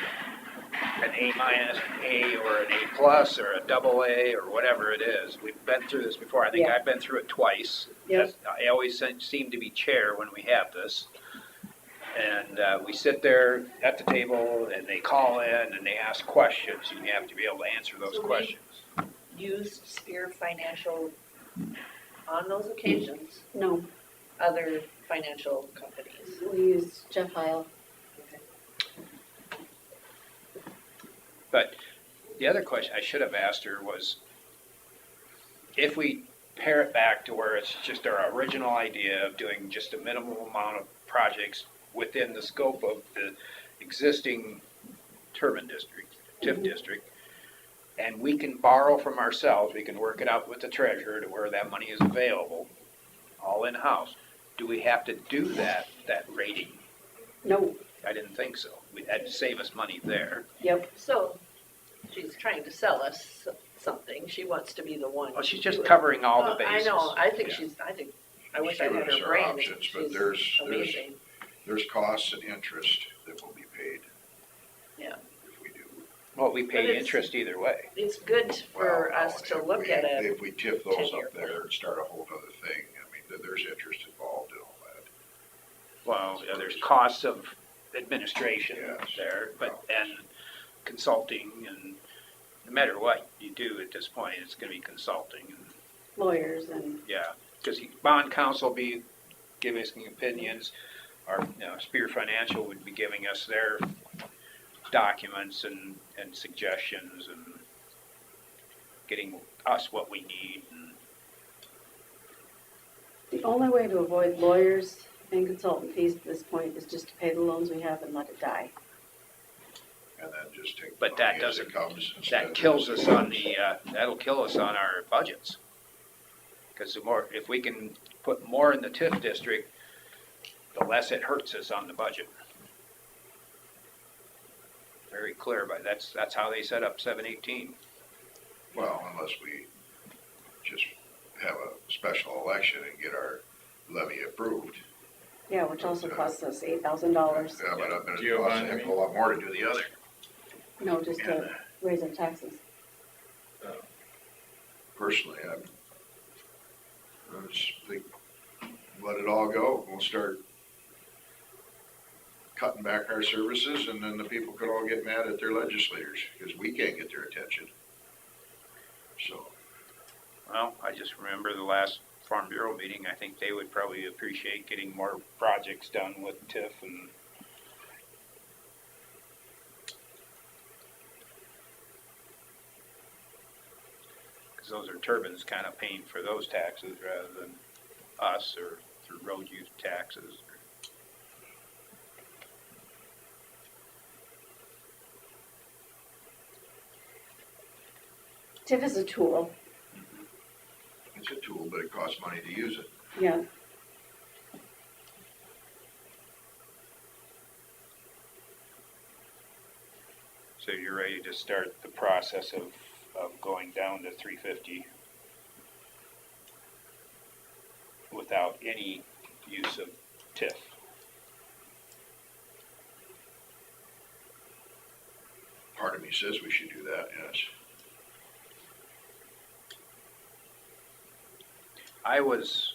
an A minus, A or an A plus, or a double A, or whatever it is. We've been through this before. I think Yeah. I've been through it twice. Yep. I always seem to be chair when we have this. And we sit there at the table, and they call in, and they ask questions, and you have to be able to answer those So we- questions. used Spear Financial on those occasions, No, other financial companies. we used Jeff Heil. But the other question I should have asked her was, if we pare it back to where it's just our original idea of doing just a minimal amount of projects within the scope of the existing turbine district, TIF district, and we can borrow from ourselves, we can work it out with the treasurer to where that money is available, all in-house. Do we have to do that rating? No, I didn't think so. That'd save us money there. yep, So she's trying to sell us something. She wants to be the one. Well, she's to just do it. covering all the Well, bases. I know. I think Yeah. I wish I Giving had us her our brain. options, but She's there's amazing. costs and interest that will be paid. Yeah. If we do. Well, we But pay it's- interest either way. It's good for Well, us to if look we- at it. If we tip those 10-year up there and start a whole other thing, I mean, there's interest involved in all that. Well, yeah, there's costs of administration Yes. there, and consulting, and no matter what you do at this point, it's gonna be consulting, and, Lawyers and, yeah. Because bond counsel will be giving us opinions, our, Spear Financial would be giving us their documents and suggestions and getting us what we need. And the only way to avoid lawyers and consultant fees at this point is just to pay the loans we have and let it die. And then just take the But that money as it doesn't- comes. instead that of kills just- us on the, that'll kill us on our budgets. Because if we can put more in the TIF district, the less it hurts us on the budget. Very clear, but that's how they set up 718. Well, unless we just have a special election and get our levy approved. Yeah, which also costs us $8,000. Yeah, but it costs a Giovanni, heck of a lot more to do the other. No, just And to raise our taxes. personally, I just think, let it all go. We'll start cutting back our services, and then the people could all get mad at their legislators, because we can't get their attention. So, Well, I just remember the last Farm Bureau meeting, I think they would probably appreciate getting more projects done with TIF and because those are turbines kind of paying for those taxes rather than us or through road use taxes. TIF is a tool, it's a tool, but it costs money to use it. yeah. So you're ready to start the process of going down to 350 without any use of TIF. Part of me says we should do that, yes. I was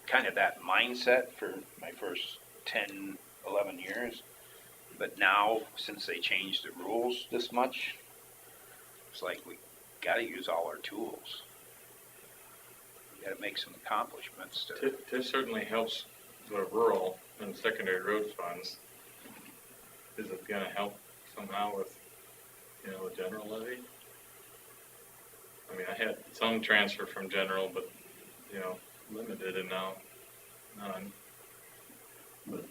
kind of that mindset for my first 10, 11 years. But now, since they changed the rules this much, it's like we gotta use all our tools. We gotta make some accomplishments to, TIF certainly helps the rural and secondary road funds. Is it gonna help somehow with, the general levy? I mean, I had some transfer from general, but, limited, and now none. But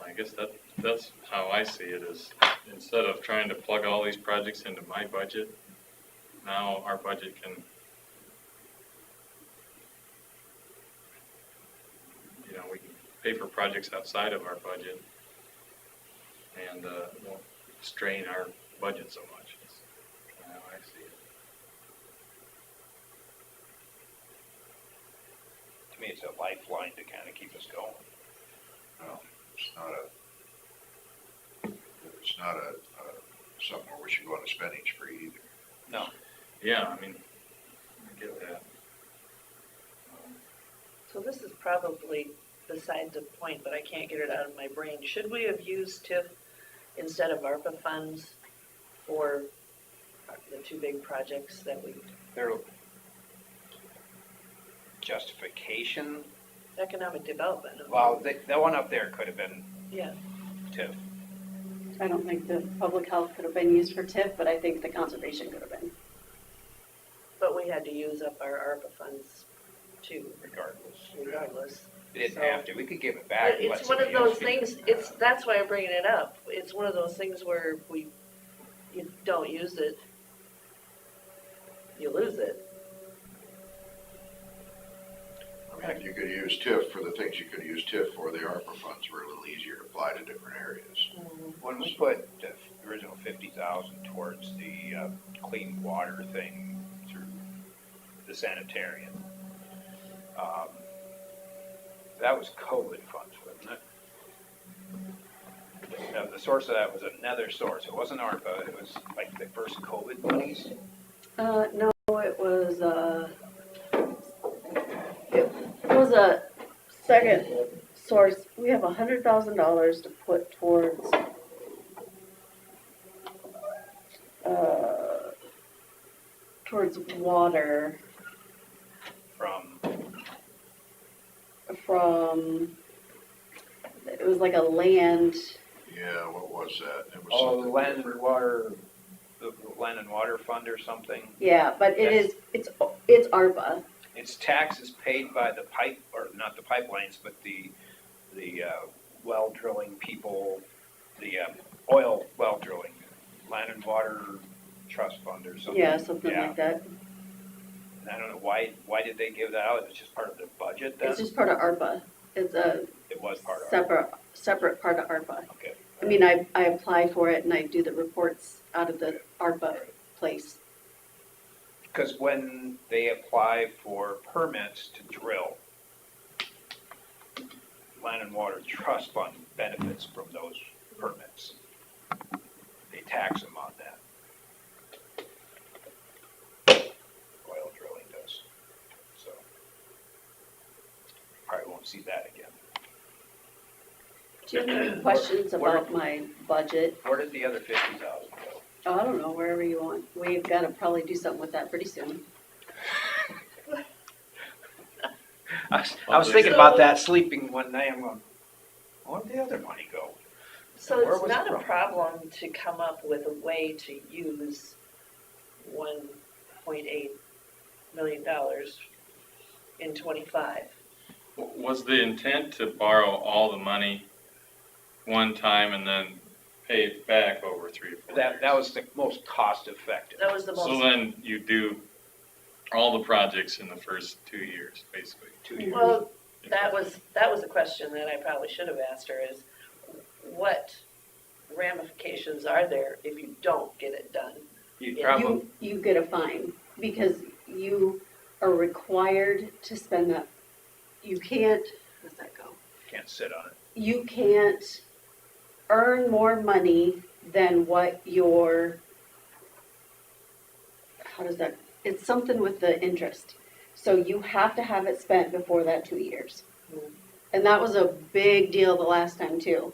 I guess that's how I see it, is instead of trying to plug all these projects into my budget, now our budget can, we can pay for projects outside of our budget and it won't strain our budget so much. That's how I see it. to me, it's a lifeline to kind of keep us going. No, it's not a something where we should go on a spending spree either. No, Yeah, I mean, I get that. So this is probably beside the point, but I can't get it out of my brain. Should we have used TIF instead of ARPA funds for the two big projects that we, their justification, economic development? well, that one up there could have been Yeah, TIF. I don't think the public health could have been used for TIF, but I think the conservation could have been. but we had to use up our ARPA funds too, Regardless, regardless. we didn't So- have to. We could give it back. But and let it's one of somebody else those use it. things, that's why I'm bringing it up. It's one of those things where you don't use it, you lose it. I mean, if you could use TIF for the things you could use TIF for, the ARPA funds were a little easier to apply to different areas. When we put the original 50,000 towards the clean water thing through the sanitarium, that was COVID funds, wasn't it? The source of that was another source. It wasn't ARPA. It was like the first COVID monies. No, it was a second source. We have $100,000 to put towards towards water from, it was like a land, Yeah, what was that? It was Oh, the something land different. and water, the land and water fund or something. yeah, but it's ARPA. It's taxes paid by the pipe, or not the pipelines, but the well drilling people, the oil well drilling, land and water trust fund or something. Yeah, something Yeah. like that. And I don't know, why did they give that out? It was just part of their budget then? It's just part of ARPA. It's a It was part of it. separate part of ARPA. Okay. I mean, I apply for it and I do the reports out of the ARPA place. Because when they apply for permits to drill, Land and Water Trust Fund benefits from those permits. They tax them on that. Oil drilling does. So probably won't see that again. Do you have any questions about my budget? Where did the other 50,000 go? Oh, I don't know, wherever you want. We've got to probably do something with that pretty soon. I was thinking about that sleeping one night. I'm going, where'd the other money go? So Where it's was it not a from? problem to come up with a way to use $1.8 million in '25. Was the intent to borrow all the money one time and then pay it back over 3 or 4 years? That was the most cost effective. That was the So most, then you do all the projects in the first 2 years, basically. 2 years. well, that was a question that I probably should have asked her is, what ramifications are there if you don't get it done? You Yeah. probably, You get a fine because you are required to spend that. You can't, where's that go? can't sit on it. You can't earn more money than what your, how does that, it's something with the interest. So you have to have it spent before that 2 years. And that was a big deal the last time too,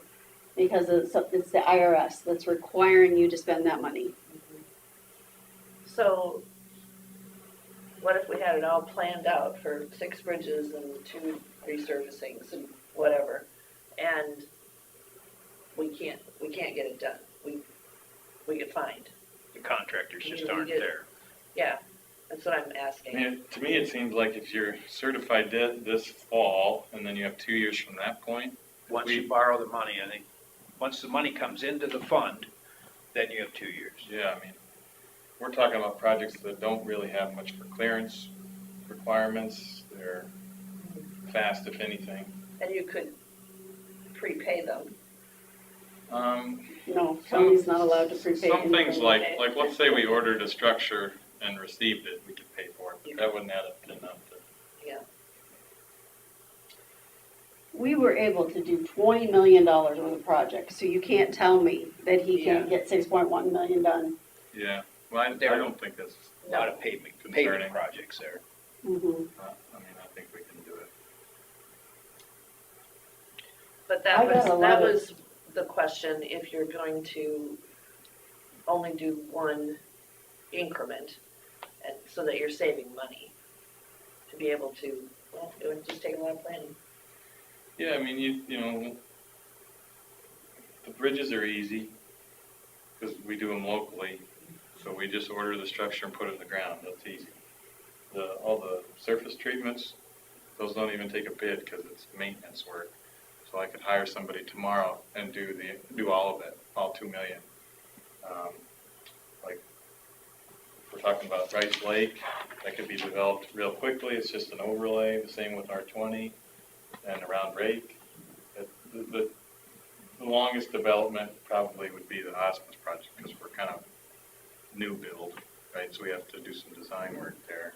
because it's the IRS that's requiring you to spend that money. So what if we had it all planned out for 6 bridges and 2 resurfacings and whatever, and we can't get it done? We get fined. The contractors just You aren't get- there. Yeah, that's what I'm I asking. mean, to me, it seems like if you're certified this fall, and then you have 2 years from that point, Once you borrow the money, I think, once the money comes into the fund, then you have 2 years. yeah, I mean, we're talking about projects that don't really have much for clearance requirements. They're fast, if anything. And you could prepay them. No, county's not allowed to prepay Some things anything. like, let's say we ordered a structure and received it, we could pay for it, but that wouldn't add up to enough to. We were able to do $20 million worth of projects, so you can't tell me that he can't get 6.1 million done. Yeah, well, I don't think that's, A lot of pavement Concerning. projects there. Mhm. I mean, I think we can do it. But I got a lot that of- was the question, if you're going to only do one increment, and so that you're saving money, to be able to, well, it would just take a lot of planning. Yeah, I mean, you know, the bridges are easy, because we do them locally, so we just order the structure and put it in the ground, that's easy. All the surface treatments, those don't even take a bid, because it's maintenance work. So I could hire somebody tomorrow and do all of it, all 2 million. Like, if we're talking about Rice Lake, that could be developed real quickly, it's just an overlay, the same with R20 and around Rake. The longest development probably would be the hospice project, because we're kind of new build, right, so we have to do some design work there.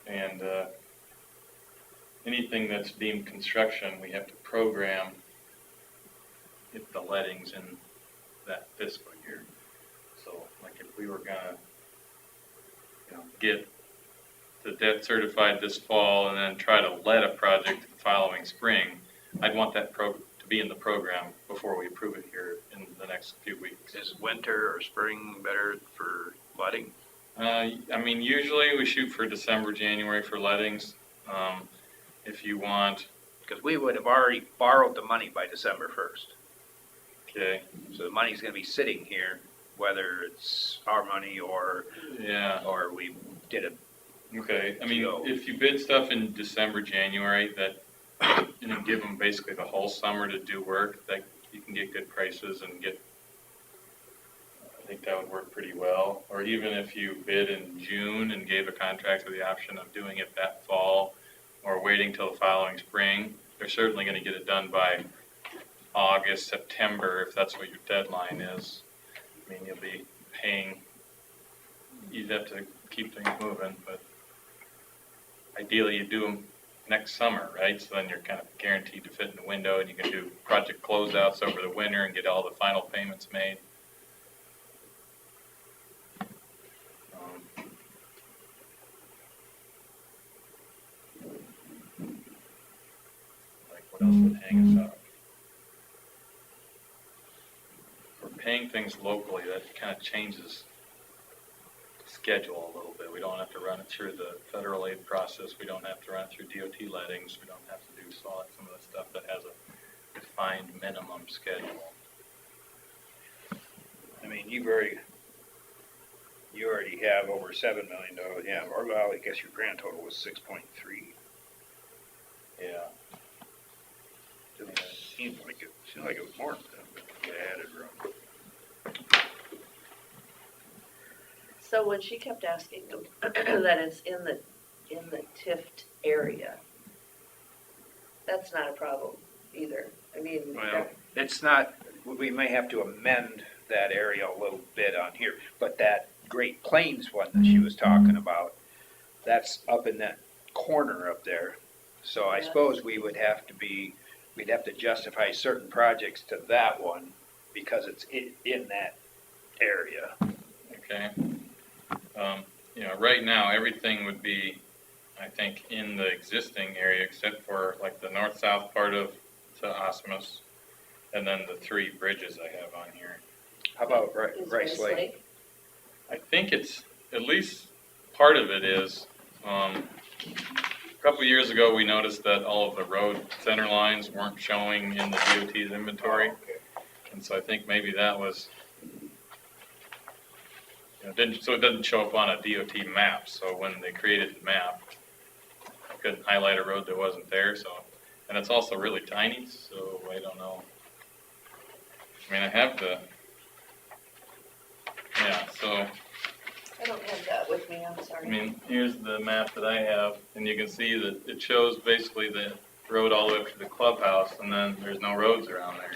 And anything that's deemed construction, we have to program the lettings in that fiscal year. So, like, if we were gonna, get the debt certified this fall and then try to let a project the following spring, I'd want that to be in the program before we approve it here in the next few weeks. Is winter or spring better for letting? I mean, usually we shoot for December, January for lettings. If you want, Because we would have already borrowed the money by December 1st. okay, So the money's gonna be sitting here, whether it's our money or we did it. okay. I mean, So- if you bid stuff in December, January, that, and then give them basically the whole summer to do work, that you can get good prices and get, I think that would work pretty well. Or even if you bid in June and gave a contractor the option of doing it that fall or waiting till the following spring, they're certainly gonna get it done by August, September, if that's what your deadline is. I mean, you'll be paying, you'd have to keep things moving, but ideally you do them next summer, right? So then you're kind of guaranteed to fit in the window and you can do project closeouts over the winter and get all the final payments made. Like what else would hang us up? If we're paying things locally, that kind of changes the schedule a little bit. We don't have to run it through the federal aid process. We don't have to run it through DOT lettings. We don't have to do some of the stuff that has a defined minimum schedule. I mean, you already have over $7 million. Yeah, or well, I guess your grand total was 6.3. Yeah. Seemed like it was more than that, but you added wrong. So when she kept asking that it's in the TIFT area, that's not a problem either. I mean, Well, it's not, we may have to amend that area a little bit on here, but that Great Plains one that she was talking about, that's up in that corner up there. So I Yeah. suppose we'd have to justify certain projects to that one because it's in that area. Okay. Right now, everything would be, I think, in the existing area except for like the north-south part of the Osmus and then the 3 bridges I have on here. How about is Rice Lake? I think it's, at least part of it is, a couple years ago, we noticed that all of the road center lines weren't showing in the DOT's inventory. And so I think maybe that was, so it doesn't show up on a DOT map. So when they created the map, I couldn't highlight a road that wasn't there. So, and it's also really tiny, so I don't know. I mean, I have so, I don't have that with me, I'm I sorry. mean, here's the map that I have, and you can see that it shows basically the road all the way up to the clubhouse, and then there's no roads around there.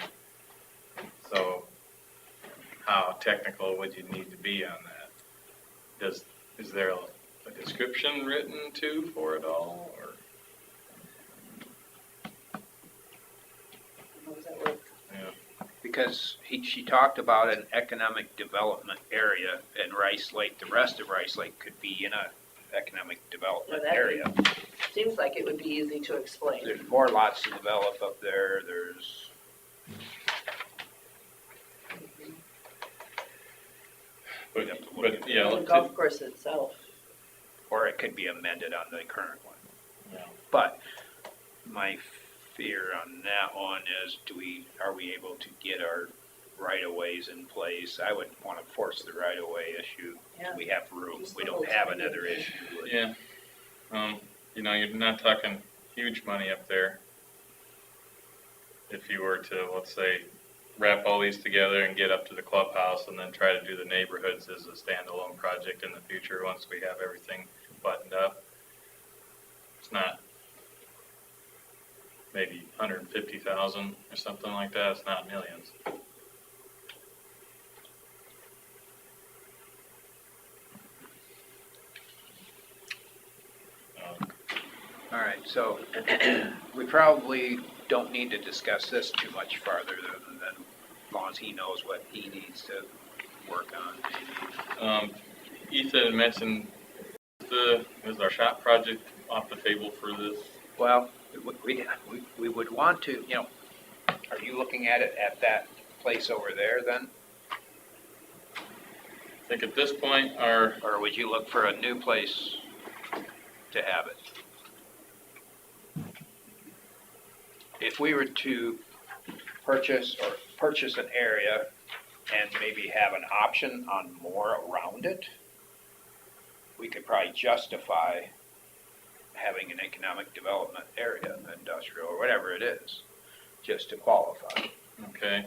So, how technical would you need to be on that? Is there a description written too for it all, or? How does that work? Because she talked about an economic development area in Rice Lake. The rest of Rice Lake could be in a economic development Well, that area. Seems like it would be easy to explain. There's more lots to develop up there. There's, But yeah, The golf course itself. or it could be amended on the current one. yeah. But my fear on that one is, are we able to get our right-of-ways in place? I wouldn't want to force the right-of-way issue. Yeah. We have room. Just We the don't whole have thing. another issue. Yeah, you're not talking huge money up there. If you were to, let's say, wrap all these together and get up to the clubhouse and then try to do the neighborhoods as a standalone project in the future, once we have everything buttoned up. It's not maybe 150,000 or something like that, it's not millions. All right, so we probably don't need to discuss this too much farther than as long as he knows what he needs to work on. Ethan had mentioned is our shop project off the table for this? Well, we would want to, Are you looking at it at that place over there then? I think at this point, our, Or would you look for a new place to have it? If we were to purchase an area and maybe have an option on more around it, we could probably justify having an economic development area, industrial, or whatever it is, just to qualify. okay,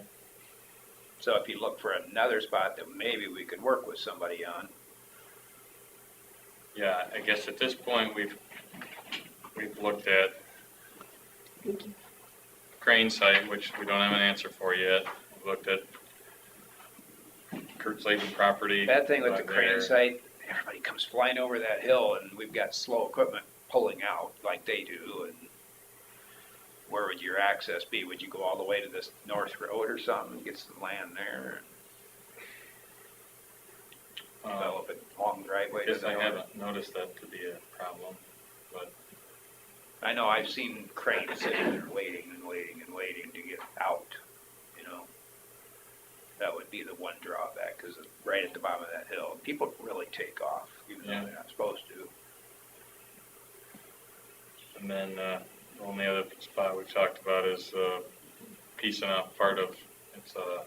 So if you look for another spot that maybe we could work with somebody on, yeah, I guess at this point, we've looked at Crane site, which we don't have an answer for yet. We've looked at Kurt's Laden property. bad thing with the right crane there. site, everybody comes flying over that hill and we've got slow equipment pulling out like they do, and where would your access be? Would you go all the way to this north road or something and get some land there and develop a long driveway to Guess the I north? haven't noticed that to be a problem, but I know I've seen cranes sitting there waiting and waiting and waiting to get out, you know. That would be the one drawback, because right at the bottom of that hill, people really take off, even though Yeah. they're not supposed to. and then the only other spot we've talked about is piecing out part of, it's a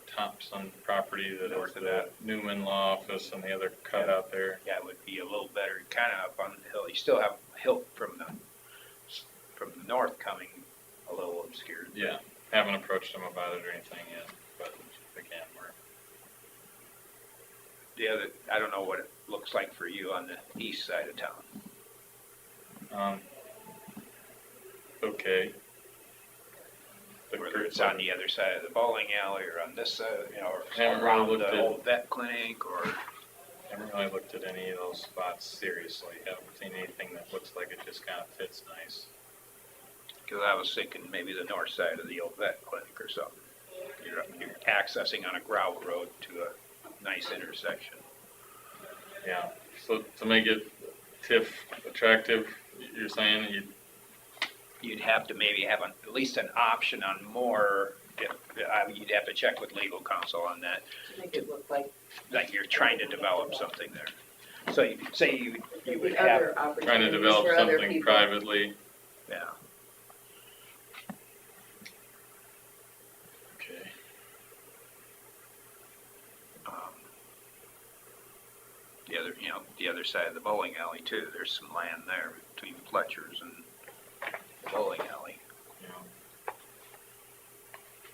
Thompson property that North is of the that. Newman Law Office and the other cut out there. Yeah, it would be a little better, kind of up on the hill. You still have hill from the north coming a little obscured. Yeah, haven't approached them about it or anything yet, but again, The other, I don't know what it looks like for you on the east side of town, okay. The whether it's Kurt's on the other side of the bowling alley or on this side, you know, or Haven't really around looked the at- old vet clinic, or Haven't really looked at any of those spots seriously. Haven't seen anything that looks like it just kind of fits nice. because I was thinking maybe the north side of the old vet clinic or something. You're accessing on a gravel road to a nice intersection. Yeah, so to make it TIF attractive, you're saying You'd have to maybe have at least an option on more, you'd have to check with legal counsel on that, To make it look like like you're trying to develop something there. So you say you would the have, other trying to opportunities develop for other something people. privately. yeah, Okay. the other side of the bowling alley too, there's some land there between Fletcher's and the bowling alley. Yeah.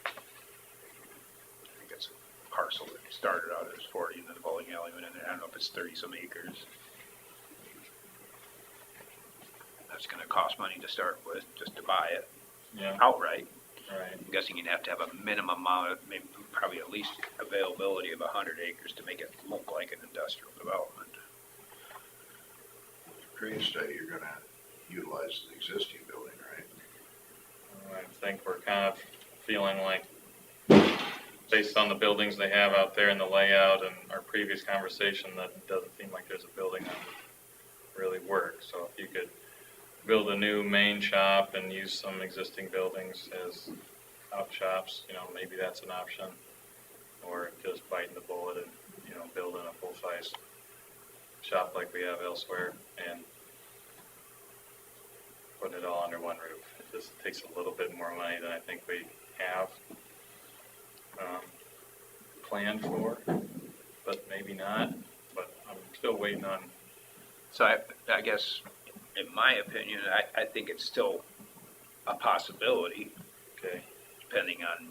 I think it's a parcel that started out as 40 and then the bowling alley went in there, I don't know if it's 30 some acres. That's gonna cost money to start with, just to buy it Yeah, outright. right. I'm guessing you'd have to have a minimum amount of, maybe probably at least availability of 100 acres to make it look like an industrial development. Crane site, you're gonna utilize the existing building, right? I think we're kind of feeling like, based on the buildings they have out there and the layout and our previous conversation, that it doesn't seem like there's a building that would really work. So if you could build a new main shop and use some existing buildings as out shops, maybe that's an option. Or just biting the bullet and, building a full-size shop like we have elsewhere and putting it all under one roof. It just takes a little bit more money than I think we have planned for, but maybe not. But I'm still waiting on. So I guess, in my opinion, I think it's still a possibility, Okay. depending on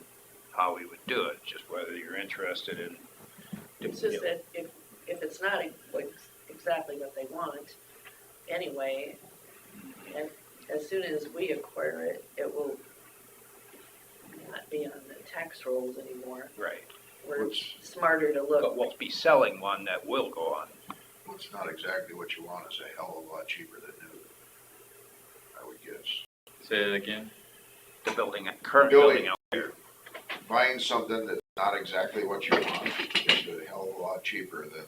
how we would do it, just whether you're interested in. It's just that if it's not like exactly what they want, anyway, and as soon as we acquire it, it will not be on the tax rolls anymore. Right. We're smarter to look. But we'll be selling one that will go on. Well, it's not exactly what you want, it's a hell of a lot cheaper than new, I would guess. Say it again. The current building out there. Buying something that's not exactly what you want is a hell of a lot cheaper than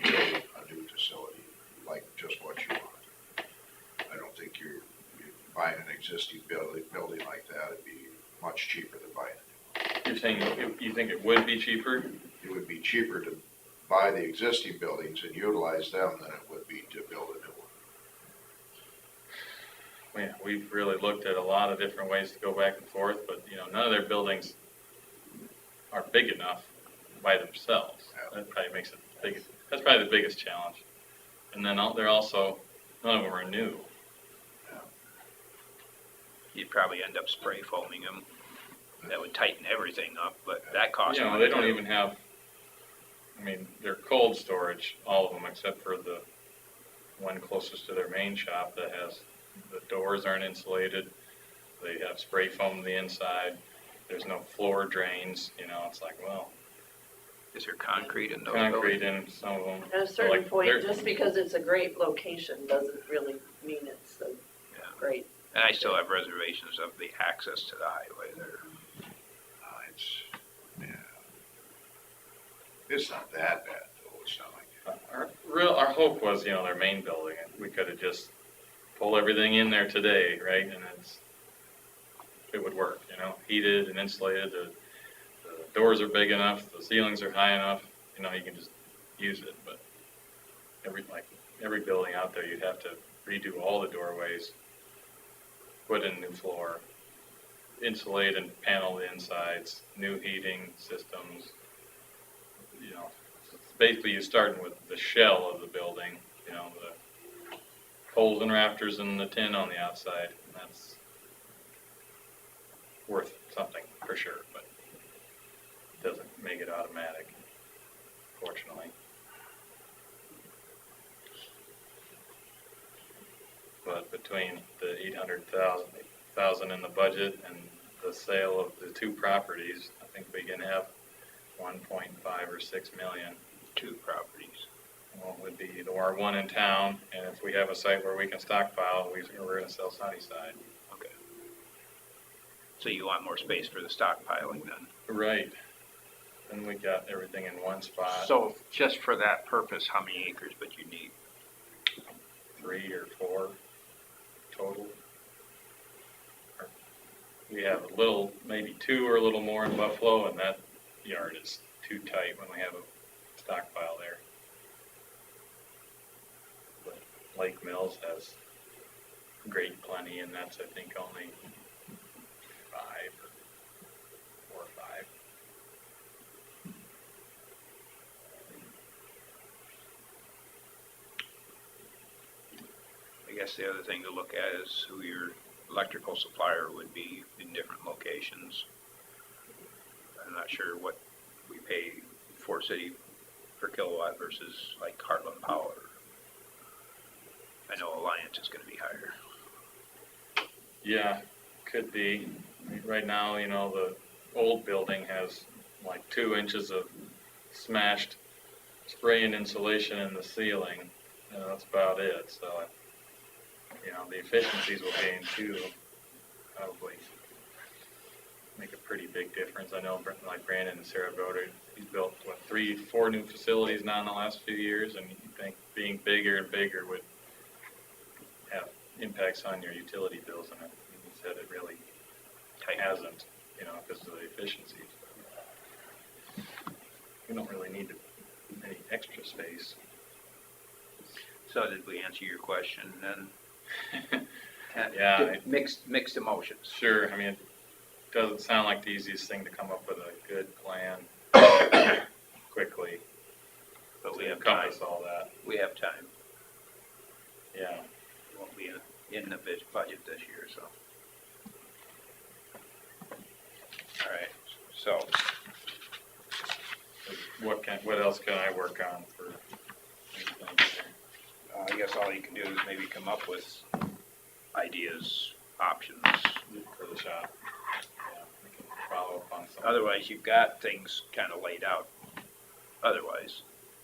building a new facility, like just what you want. I don't think you're buying an existing building like that, it'd be much cheaper than buying it. You're saying you think it would be cheaper? It would be cheaper to buy the existing buildings and utilize them than it would be to build a new one. Yeah, we've really looked at a lot of different ways to go back and forth, but, you know, none of their buildings are big enough by themselves. Yeah. That probably makes it big, that's probably the biggest challenge. And then they're also, none of them are new. You'd probably end up spray foaming them. That would tighten everything up, but that costs You know, money they don't too. even have, I mean, they're cold storage, all of them, except for the one closest to their main shop that has, the doors aren't insulated. They have spray foam on the inside. There's no floor drains, you know, it's like, well, Is there concrete in those concrete buildings? in some of them. At a certain Like, point, they're- just because it's a great location doesn't really mean it's a Yeah. great. And I still have reservations of the access to the highway there. Yeah. It's not that bad though, it's not like. Our hope was, you know, their main building, and we could have just pulled everything in there today, right? And it would work, you know, heated and insulated, the doors are big enough, the ceilings are high enough, you know, you can just use it, but every building out there, you'd have to redo all the doorways, put in new floor, insulate and panel the insides, new heating systems, you know, basically you're starting with the shell of the building, you know, the poles and rafters and the tin on the outside, and that's worth something for sure, but it doesn't make it automatic, fortunately. But between the 800,000 in the budget and the sale of the two properties, I think we can have 1.5 or 6 million. Two properties. Well, it would be our one in town, and if we have a site where we can stockpile, we're gonna sell Sunnyside. Okay. So you want more space for the stockpiling then? Right. Then we got everything in one spot. So just for that purpose, how many acres would you need? 3 or 4 total. We have a little, maybe 2 or a little more in Buffalo, and that yard is too tight when we have a stockpile there. But Lake Mills has great plenty, and that's, I think, only 5 or 4 or 5. I guess the other thing to look at is who your electrical supplier would be in different locations. I'm not sure what we pay Fort City per kilowatt versus like Heartland Power. I know Alliance is gonna be higher. Yeah, could be. I mean, right now, you know, the old building has like 2 inches of smashed spray and insulation in the ceiling. That's about it. So, you know, the efficiencies will gain too. Probably make a pretty big difference. I know, like Brandon and Sarah Broder, he's built, 3, 4 new facilities now in the last few years, and you think being bigger and bigger would have impacts on your utility bills, and he said it really hasn't, you know, because of the efficiencies. We don't really need any extra space. So did we answer your question then? Yeah, Mixed emotions. Sure, I mean, it doesn't sound like the easiest thing to come up with a good plan quickly But we to have time. encompass all that. We have time. Yeah, Won't be in the budget this year, so. All right, so what else can I work on for anything here? I guess all you can do is maybe come up with ideas, options. For the shop? Yeah, we can follow up on some. Otherwise, you've got things kind of laid out. Otherwise,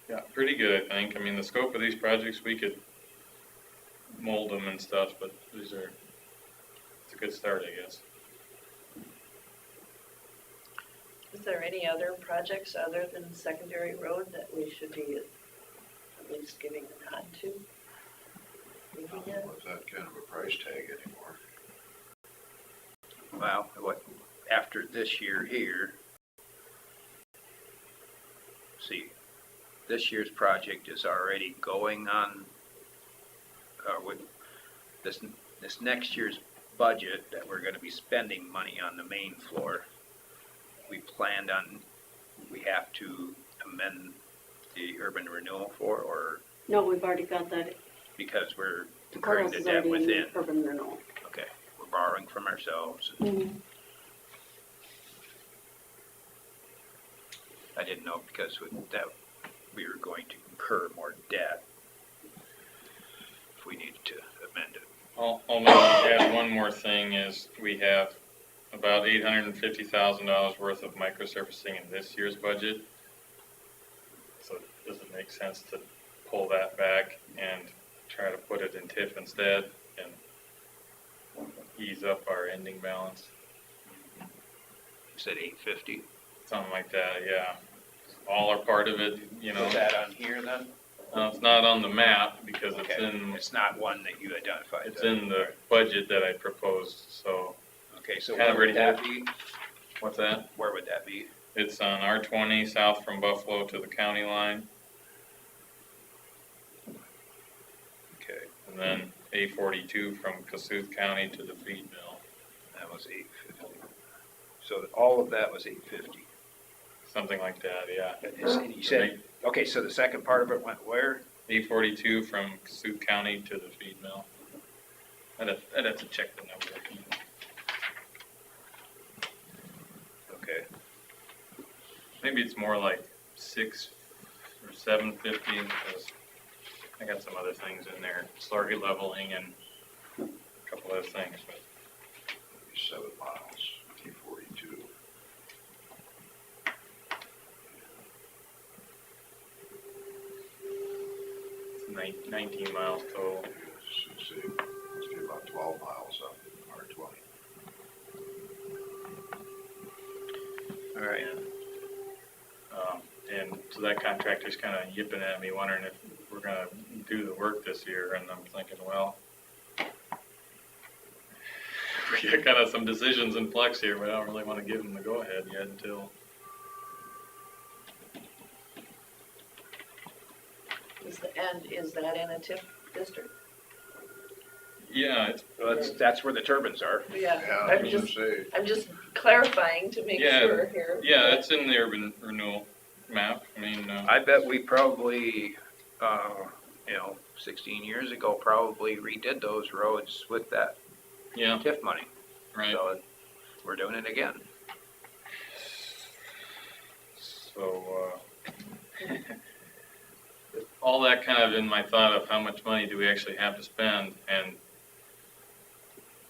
Yeah, pretty good, I think. I mean, the scope of these projects, we could mold them and stuff, but it's a good start, I guess. Is there any other projects other than secondary road that we should be at least giving a nod to? Looking at? With that kind of a price tag anymore. well, what, after this year here, see, this year's project is already going on, with this next year's budget that we're gonna be spending money on the main floor. We planned on, we have to amend the urban renewal for, or No, we've already got that. because we're The incurring courthouse the is debt already in within? urban renewal. Okay, we're borrowing from ourselves. I didn't know because with that, we were going to incur more debt if we needed to amend it. I'll maybe add one more thing is we have about $850,000 worth of microsurfacing in this year's budget. So does it make sense to pull that back and try to put it in TIF instead and ease up our ending balance? You said 850? Something like that, yeah. All or part of it, you know. Is that on here then? It's not on the map because it's Okay, in, it's not one that you identified. it's then. in the budget that I proposed, so. Okay, so Kind of where would already that be? What's that? Where would that be? It's on R20 south from Buffalo to the county line, Okay, and then A42 from Cassuth County to the feed mill, that was 850. So all of that was 850. something like that, yeah. And you said, okay, so the second part of it went where? A42 from Cassuth County to the feed mill. I'd have to check the number. Okay, Maybe it's more like 6 or 750 because I got some other things in there, slurry leveling and a couple other things. But 7 miles, T42. it's 19 miles total. Let's see, must be about 12 miles up R20. all right. And so that contractor's kind of yipping at me, wondering if we're going to do the work this year. And I'm thinking, well, we got kind of some decisions in flux here, but I don't really want to give them the go-ahead yet until. Is that in a TIF district? Yeah, Well, that's where the turbines are. Yeah, Yeah, I I'm was gonna just, say, I'm just clarifying to make Yeah, sure here. yeah, it's in the urban renewal map. I mean, I bet we probably, 16 years ago, probably redid those roads with that yeah, TIF money. right. So we're doing it again. So, all that kind of in my thought of how much money do we actually have to spend and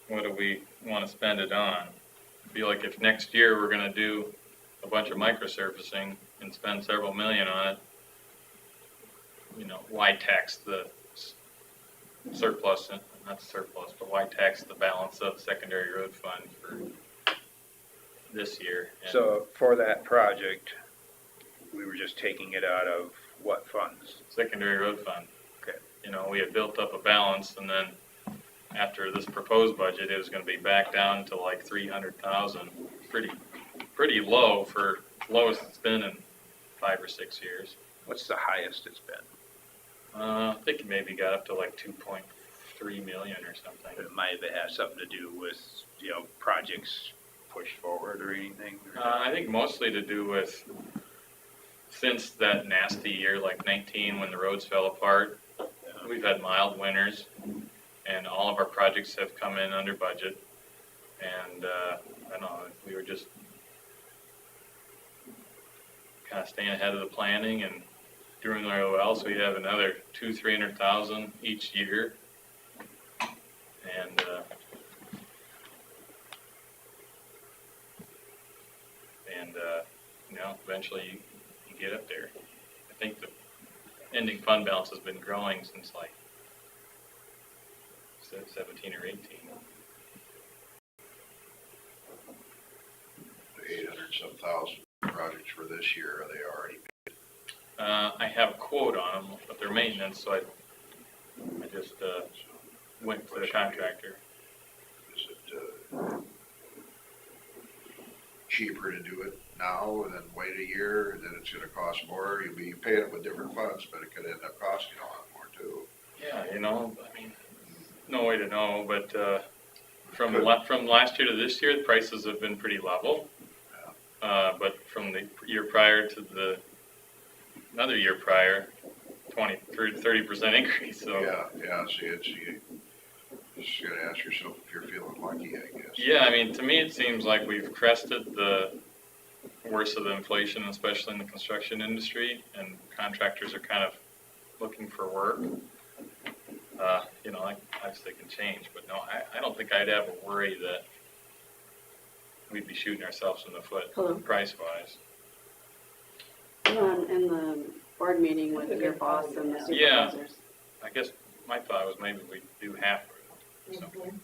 what do we want to spend it on? I feel like if next year we're going to do a bunch of microsurfacing and spend several million on it, why tax the surplus, not surplus, but why tax the balance of the secondary road fund for this year? And So for that project, we were just taking it out of what funds? secondary road fund. Okay. We had built up a balance and then after this proposed budget, it was gonna be back down to like 300,000. Pretty low for lowest it's been in 5 or 6 years. What's the highest it's been? I think it maybe got up to like 2.3 million or something. It might have had something to do with, projects pushed forward or anything? I think mostly to do with, since that nasty year, like 19, when the roads fell apart, we've had mild winters, and all of our projects have come in under budget. And I don't know, we were just kind of staying ahead of the planning and doing really well. So we have another 200,000-300,000 each year, and eventually you get up there. I think the ending fund balance has been growing since like 17 or 18. the 800-some thousand projects for this year, are they already? I have a quote on them, but they're maintenance, so I just went to the contractor. Is it, cheaper to do it now and then wait a year, and then it's gonna cost more. You'll be paying it with different funds, but it could end up costing a lot more too. Yeah, I mean, no way to know, but, from last year to this year, the prices have been pretty level. But from the year prior to another year prior, 30% increase, so. Yeah, see, you just gotta ask yourself if you're feeling lucky, I guess. Yeah, I mean, to me, it seems like we've crested the worst of the inflation, especially in the construction industry, and contractors are kind of looking for work. Like, obviously it can change, but no, I don't think I'd have a worry that we'd be shooting ourselves in the foot Hello. price-wise. In the board meeting with your boss and the Yeah. supervisors. I guess my thought was maybe we'd do half or something.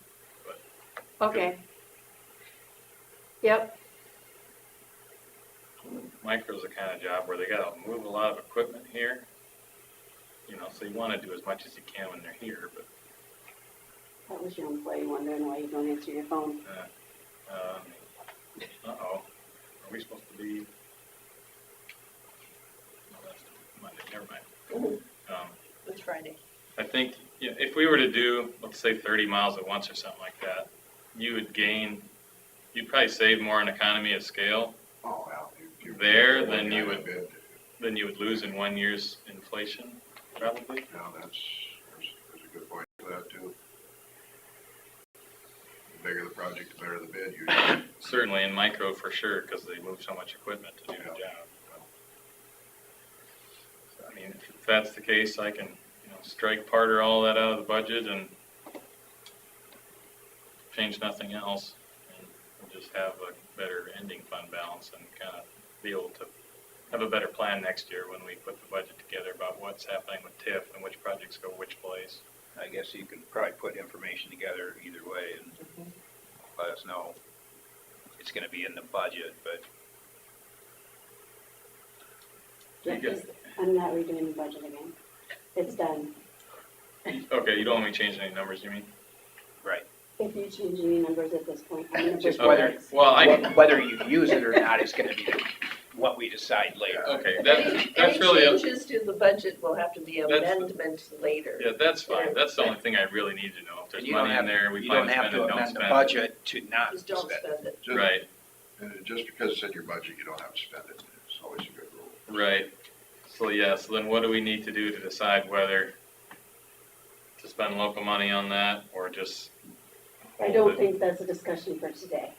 Okay. Yep, Micro's the kind of job where they gotta move a lot of equipment here. So you wanna do as much as you can when they're here, but, that was your employee wondering why you don't answer your phone. uh-oh, are we supposed to be? No, that's Monday, never mind. It's Friday. I think, if we were to do, let's say 30 miles at once or something like that, you'd probably save more in economy of scale Oh, well. there than you would lose in 1 year's inflation, probably. No, that's a good point for that too. The bigger the project, the better the bid usually. Certainly in micro for sure, because they move so much equipment to do the Yeah. job. So, I mean, if that's the case, I can, strike part or all that out of the budget and change nothing else, and we'll just have a better ending fund balance and kind of be able to have a better plan next year when we put the budget together about what's happening with TIF and which projects go which place. I guess you can probably put information together either way and let us know. It's gonna be in the budget, but Yeah, You get- 'cause I'm not redoing the budget again. It's done. Okay, you don't want me changing any numbers, you mean? right. If you change any numbers at this point, I'm gonna Just push whether- buttons. Well, Whether you use it or not is gonna be what we decide later. okay, Any that's really, changes to the budget will have to be That's- amendments later. yeah, that's fine, that's the only thing I really need to know. If there's And you don't money in have, there, we you plan don't to have spend it, to don't amend the spend it. budget to not Just don't spend it. spend it. Just- Right, And just because it's in your budget, you don't have to spend it. It's always a good rule. right. So then what do we need to do to decide whether to spend local money on that or just I hold don't it? think that's a discussion for today.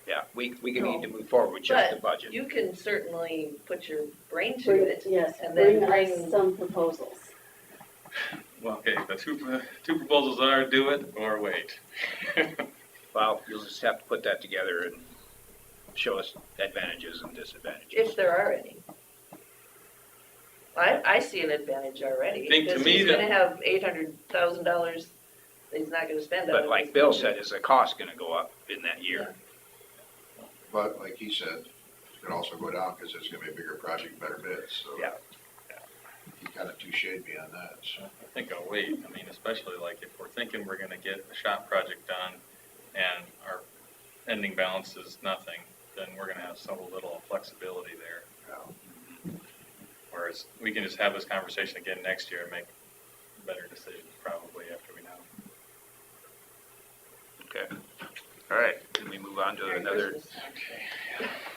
Yeah, we can need to move forward with just the budget. You can certainly put your brain to Bring, it. yes, and bring then us some proposals. Well, okay, the two proposals are do it or wait. Well, you'll just have to put that together and show us advantages and disadvantages. If there are any. I see an advantage already. I think to because me he's that- gonna have $800,000 that he's not gonna spend on it. But like Bill said, is the cost gonna go up in that year? But like he said, it could also go down because it's gonna be a bigger project, better bids, so. Yeah. He kind of touche'd me on that, so. I think I'll wait. I mean, especially like if we're thinking we're gonna get a shop project done and our ending balance is nothing, then we're gonna have so little flexibility there. Whereas we can just have this conversation again next year and make better decisions probably after we know. Okay. All right, then we move on to Merry another, Christmas.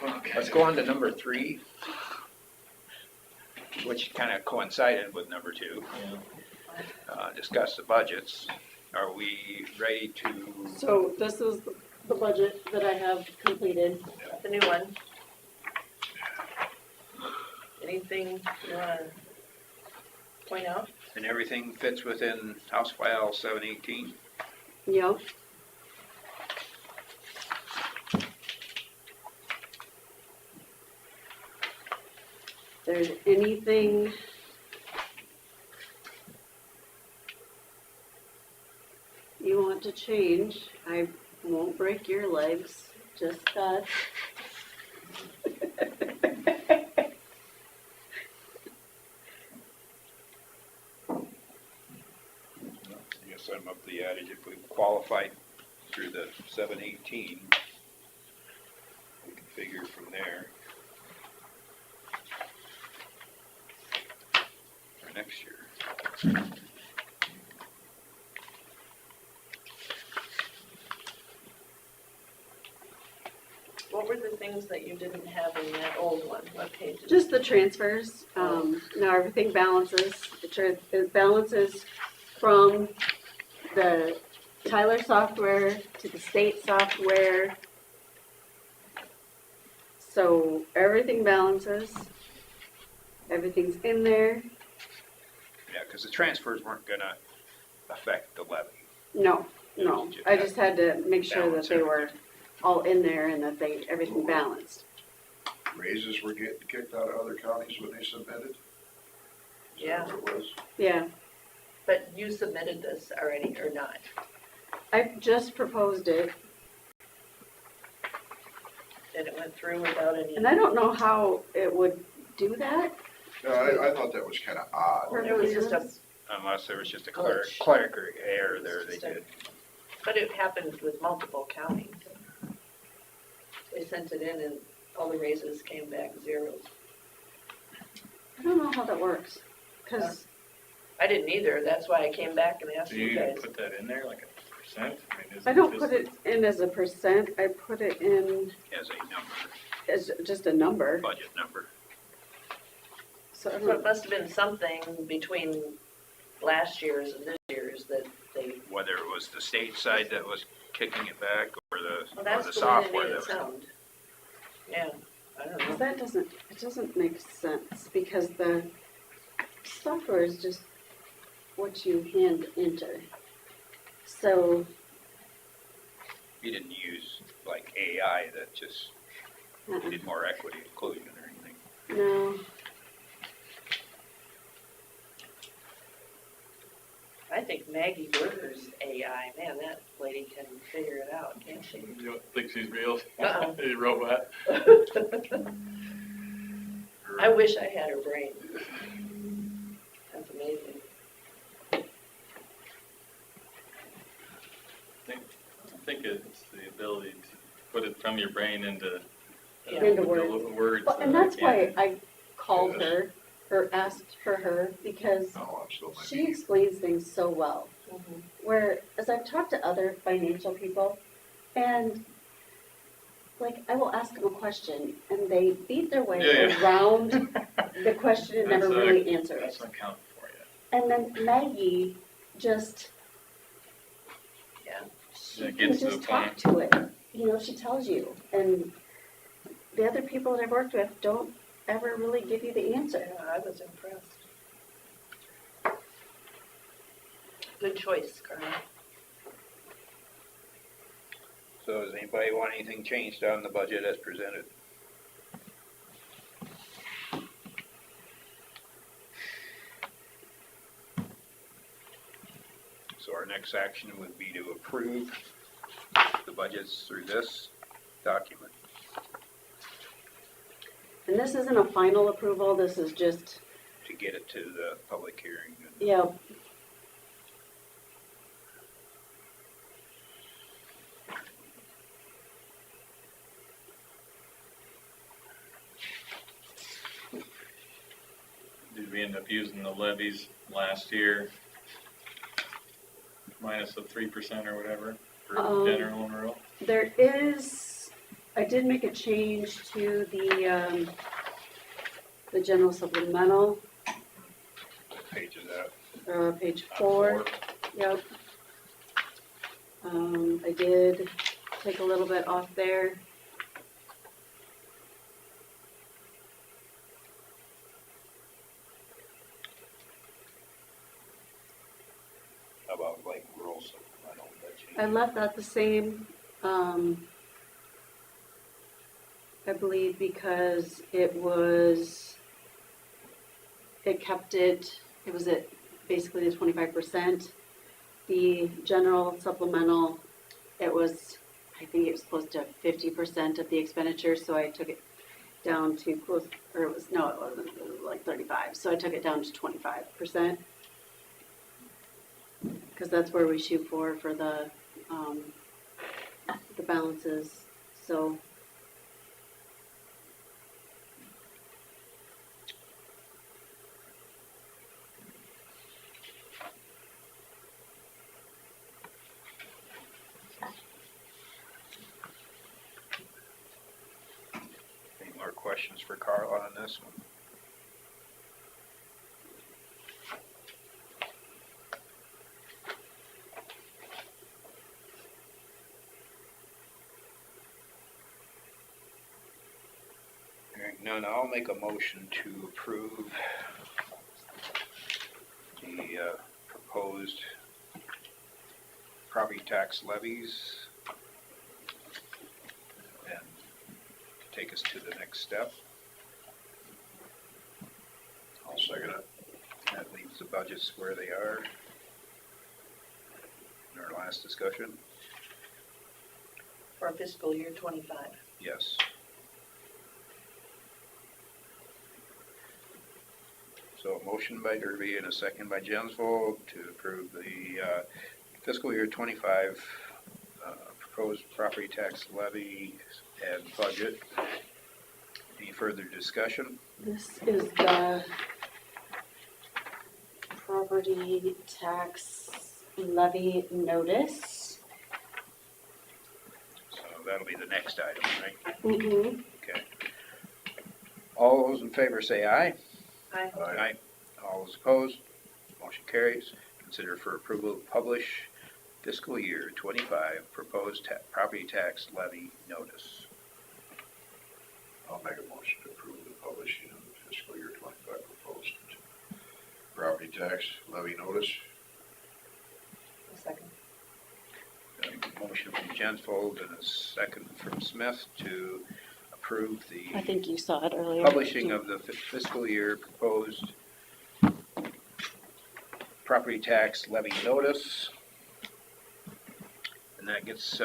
Okay. let's go on to number 3, which kind of coincided with number 2. Discuss the budgets. Are we ready to, So this is the budget that I have completed. The new one. Anything you wanna point out? and everything fits within House File 718? Yep. There's anything you want to change, I won't break your legs, just that. I guess I'm up the adage, if we qualify through the 718, we can figure from there. For next year. What were the things that you didn't have in that old one? What page? Just the transfers, now everything balances, it balances from the Tyler software to the state software. So everything balances, everything's in there, Yeah, because the transfers weren't gonna affect the levy. no, I just had to make sure that they were all in there and that everything balanced. Raises were getting kicked out of other counties when they submitted? Is that Yeah. what it was? Yeah, But you submitted this already or not? I just proposed it, And it went through without any? and I don't know how it would do that. No, I thought that was kinda odd. It was just a, Unless there was just a Glitch. clerical error there, they Just a- did. but it happened with multiple counties. They sent it in and all the raises came back zeros. I don't know how that works, because I didn't either, that's why I came back and asked Do you you guys. put that in there, like a percent? I mean, is I it don't just- put it in as a percent, I put it in As a number, as just a number, budget number. so I So it don't, must have been something between last year's and this year's that they, Whether it was the state side that was kicking it back or well, the that's the way they software made that it was. sound. Yeah, I don't know. 'cause that doesn't make sense, because the software is just what you hand enter. So, You didn't use like AI that just uh-uh, did more equity inclusion or anything. no, I think Maggie Berger's AI, man, that lady can figure it out, can't she? You don't think she's real? Uh-uh. A robot? I wish I had her brain. That's amazing. I think it's the ability to put it from your brain into Yeah. Into the words. words. Well, and that that's why can't- I called Yes. her, or asked for her, because No, I'm still she maybe. explains things so well. Mhm. Whereas I've talked to other financial people, and like I will ask them a question, and they beat their way Yeah. around the question and never That's really answer it. That's not counting for you. And then Maggie just, Yeah. she Yeah, it can gets to just the talk to it. You know, she tells you, and the other people that I've worked with don't ever really give you the answer. Yeah, I was impressed. Good choice, Carmen. So does anybody want anything changed on the budget as presented? So our next action would be to approve the budgets through this document. And this isn't a final approval, this is just, To get it to the public hearing. you know, Did we end up using the levies last year? Minus the 3% or whatever for general and rural? there is, I did make a change to the general supplemental, What page is that? page 4, yep. I did take a little bit off there. How about like rural supplemental? That change? I left that the same, I believe because it kept it, it was at basically the 25%. The general supplemental, it was, I think it was close to 50% of the expenditure, so I took it down to close, or it was, no, it wasn't, it was like 35, so I took it down to 25%. Because that's where we shoot for the balances, so questions for Carla on this one? Hearing none, I'll make a motion to approve the proposed property tax levies and take us to the next step. I'll second it. That leaves the budgets where they are in our last discussion. For fiscal year 25. Yes. So a motion by Derby and a second by Jensvold to approve the fiscal year 25 proposed property tax levy and budget. Any further discussion? This is the property tax levy notice. So that'll be the next item, right? Mm-hmm. Okay. All those in favor say aye. Aye. Aye. All those opposed, motion carries. Consider for approval to publish fiscal year 25 proposed property tax levy notice. I'll make a motion to approve the publishing of the fiscal year 25 proposed property tax levy notice. A second. A motion from Jensvold and a second from Smith to approve I the think you saw it earlier. publishing of the fiscal year proposed property tax levy notice. And that gets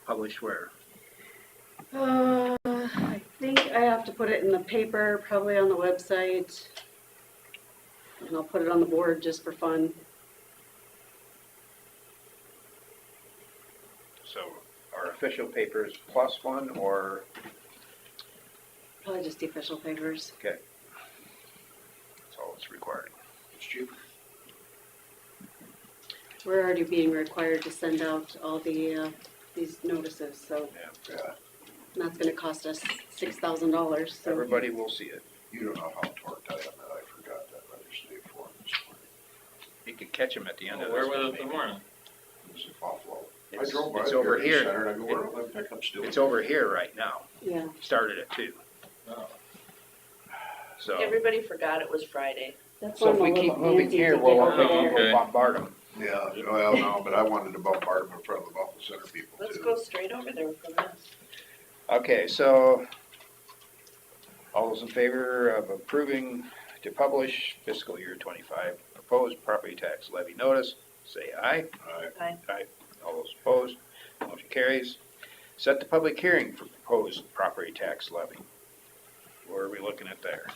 published where? I think I have to put it in the paper, probably on the website. And I'll put it on the board just for fun. So our official papers plus one, or, Probably just the official papers. okay. That's all that's required. It's cheaper. We're already being required to send out all the, these notices, so Yeah. that's gonna cost us $6,000, so. Everybody will see it. You don't know how torqued I am that I forgot that legislative form this morning. You could catch them at the end of this. Where was one, it this maybe. morning? It's in Buffalo. I It's- drove by it's the over Heritage here. Center and I go, where are my pickups still? It's over here right now. Yeah, Started at 2. No. So, Everybody forgot it was Friday. that's so why if I'm a we little keep moving antsy here, to get we'll over Oh, there. okay. bombard them. Yeah, well, no, but I wanted to bombard them in front of the Buffalo Center people too. Let's go straight over there from this. Okay, so all those in favor of approving to publish fiscal year 25 proposed property tax levy notice, say aye. Aye. Aye. All those opposed, motion carries. Set the public hearing for proposed property tax levy. Where are we looking at there?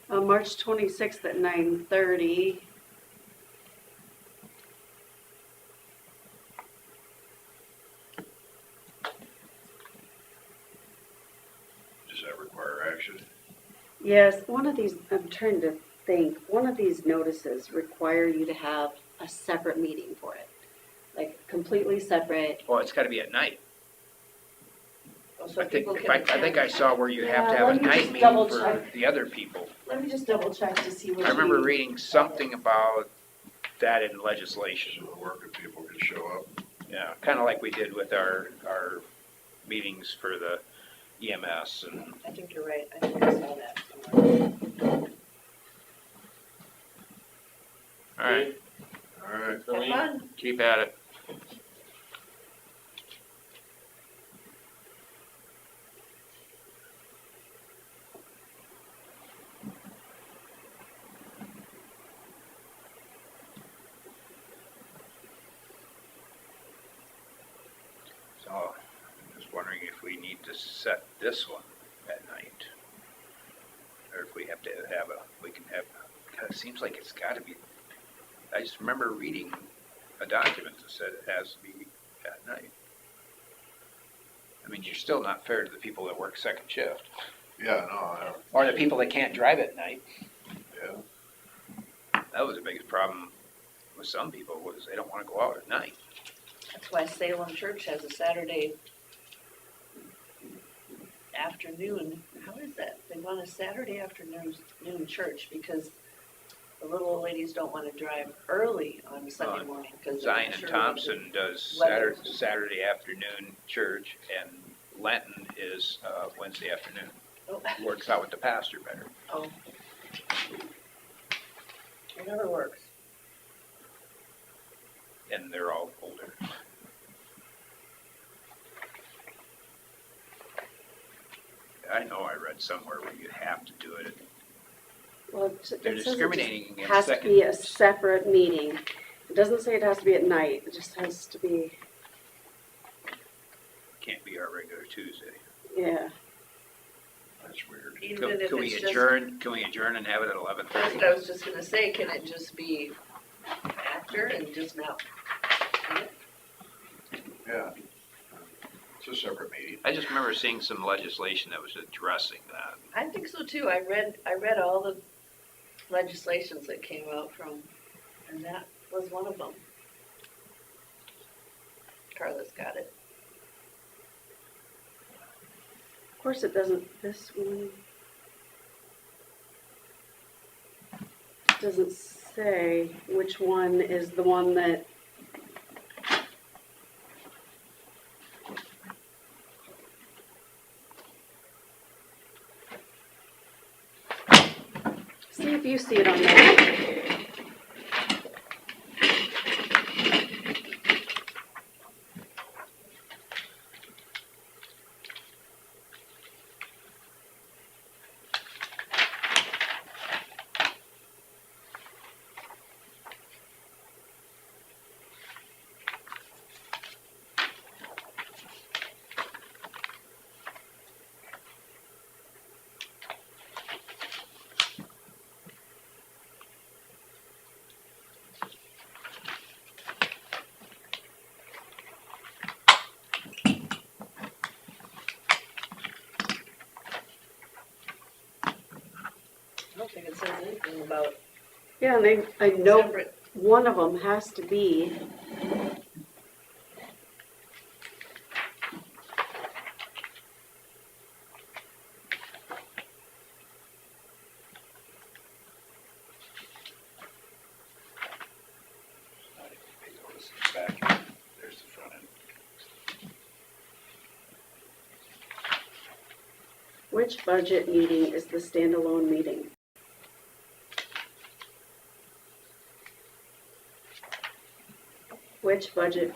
March 26th at 9:30. Does that require action? Yes, one of these, I'm trying to think, one of these notices require you to have a separate meeting for it. Like completely separate. Well, it's gotta be at night. Oh, so I think, people if can I think I attend. saw where you have to Yeah, have a let me night just meeting double for check. the other people. Let me just double check to see what I remember you- reading something about that in legislation. So the working people can show up. Yeah, kinda like we did with our meetings for the EMS and, I think you're right. I think I saw that somewhere. alright, All right. For Have me? fun. keep at it. So, I'm just wondering if we need to set this one at night. Or if we have to have we can have, it seems like it's gotta be, I just remember reading a document that said it has to be at night. I mean, you're still not fair to the people that work second shift, Yeah, no, I, or the people that can't drive at night. yeah. That was the biggest problem with some people, was they don't wanna go out at night. That's why Salem Church has a Saturday afternoon, how is that? They want a Saturday afternoon noon church because the little old ladies don't want to drive early on Sunday morning because Zion and Thompson does weather. Saturday afternoon church, and Lenton is Wednesday afternoon. Oh, Works out with the pastor better. oh. Whatever works. And they're all older. I know I read somewhere where you have to do it. Well, They're it says it discriminating just against has to second. be a separate meeting. It doesn't say it has to be at night, it just has to be, Can't be our regular Tuesday. yeah. That's weird. Even if Can we it's just, adjourn? Can we adjourn and have it at 11:30? that's what I was just gonna say, can it just be after and just not? Yeah. It's a separate meeting. I just remember seeing some legislation that was addressing that. I think so too. I read all the legislations that came out from, and that was one of them. Carla's got it. Of course, it doesn't, this one doesn't say which one is the one that, see if you see it on there. I don't think it says anything about Yeah, and I know separate. one of them has to be, Back here. There's the front end. which budget meeting is the standalone meeting? Which budget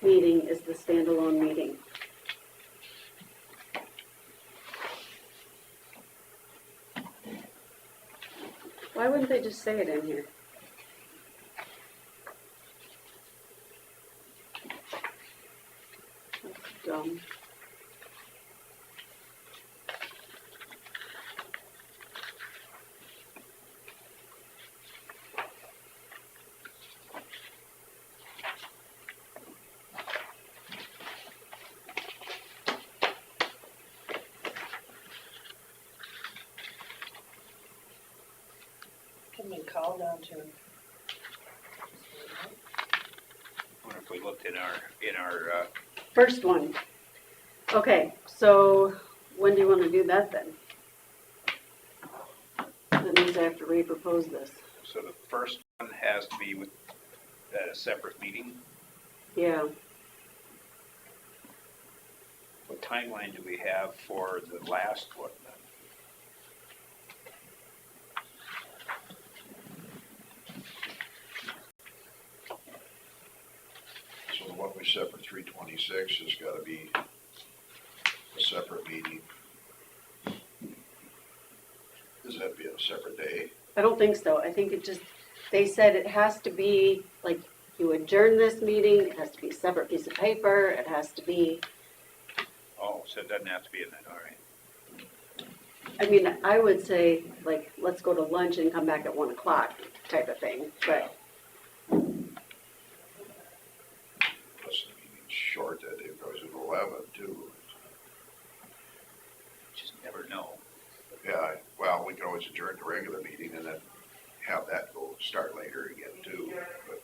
meeting is the standalone meeting? Why wouldn't they just say it in here? That's dumb. Can we call down to? I wonder if we looked in our First one. Okay, so when do you want to do that then? That means I have to re-propose this. so the first one has to be with at a separate meeting. Yeah, What timeline do we have for the last one then? So the one we set for 3/26 has got to be a separate meeting. Does that be a separate day? I don't think so. I think it just, they said it has to be, like, you adjourn this meeting, it has to be a separate piece of paper, it has to be, Oh, so it doesn't have to be in that, all right. I mean, I would say, like, let's go to lunch and come back at 1 o'clock type of thing, but, Plus the meeting's short that day, because it's 11 too. Just never know. Yeah, well, we can always adjourn the regular meeting and then have that go start later again too, but,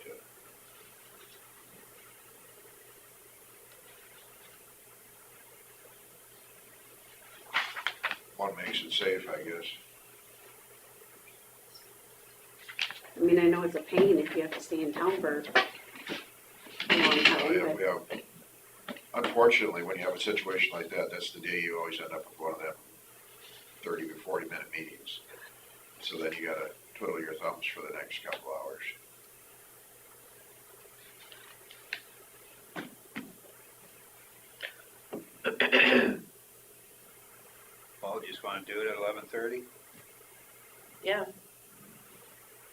makes it safe, I guess. I mean, I know it's a pain if you have to stay in town for a long time, We have, unfortunately, when you have a situation like that, that's the day you always end up with one of them 30 to 40-minute meetings. So then you gotta twiddle your thumbs for the next couple hours. Well, you just wanna do it at 11:30? Yeah,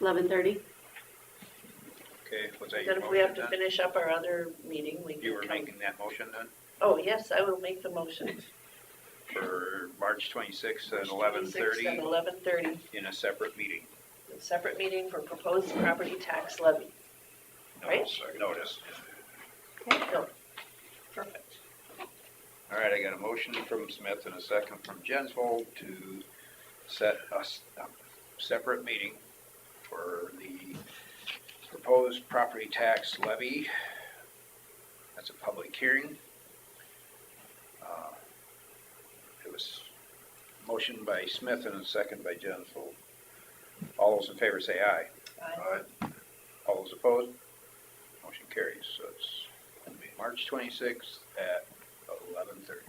11:30. Okay, was that your then motion if we have to then? finish up our other meeting, we You were can come. making that motion then, Oh, yes, I will make the motion. for March 26th at 26th at 11:30 11:30, in a separate meeting. a separate meeting for proposed property tax levy. Right? Second. Notice. Okay, no. Perfect. All right, I got a motion from Smith and a second from Jensvold to set a separate meeting for the proposed property tax levy. That's a public hearing. It was motion by Smith and a second by Jensvold. All those in favor say aye. Aye. All those opposed? Motion carries. So it's gonna be March 26th at 11:30.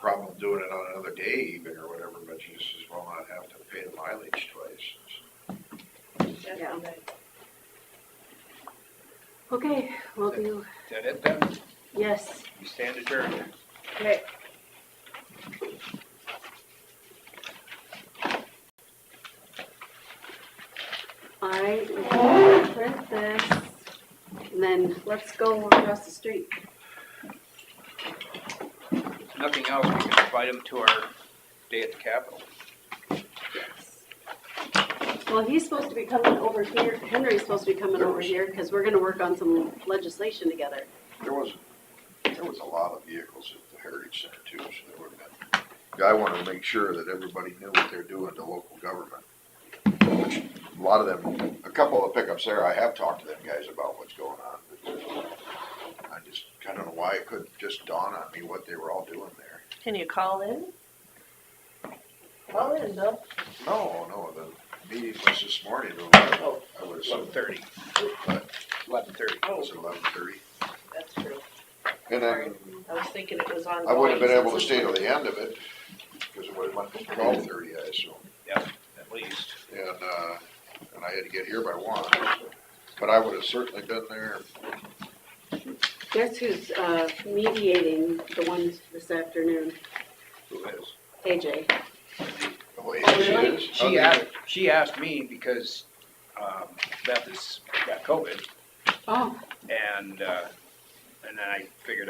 Problem doing it on another day even or whatever, but you just as well not have to pay the mileage twice. Yeah. Right. Okay, we'll do, Is that it then? yes. You stand adjourned. Okay. All right, we can print this, and then let's go across the street. If nothing else, we can invite them to our day at the Capitol. Well, he's supposed to be coming over here, Henry's supposed to be coming over here, because we're gonna work on some legislation together. There was a lot of vehicles at the Heritage Center too, so there would have been. I wanted to make sure that everybody knew what they're doing to local government. Which, a lot of them, a couple of the pickups there, I have talked to them guys about what's going on. But I don't know why it couldn't just dawn on me what they were all doing there. Can you call in? Call in, Bill. No, the meeting was this morning, I would assume. 11:30. But 11:30. it was 11:30. That's true. And then I was thinking it was on. I wouldn't have been able to stay till the end of it, because it would have went to 12:30, I assume. Yep, at least. And I had to get here by 1, but I would have certainly been there. Guess who's mediating the ones this afternoon? Who is? AJ. The way Oh, she really? is. She asked me because Beth has got COVID, Oh, and then I figured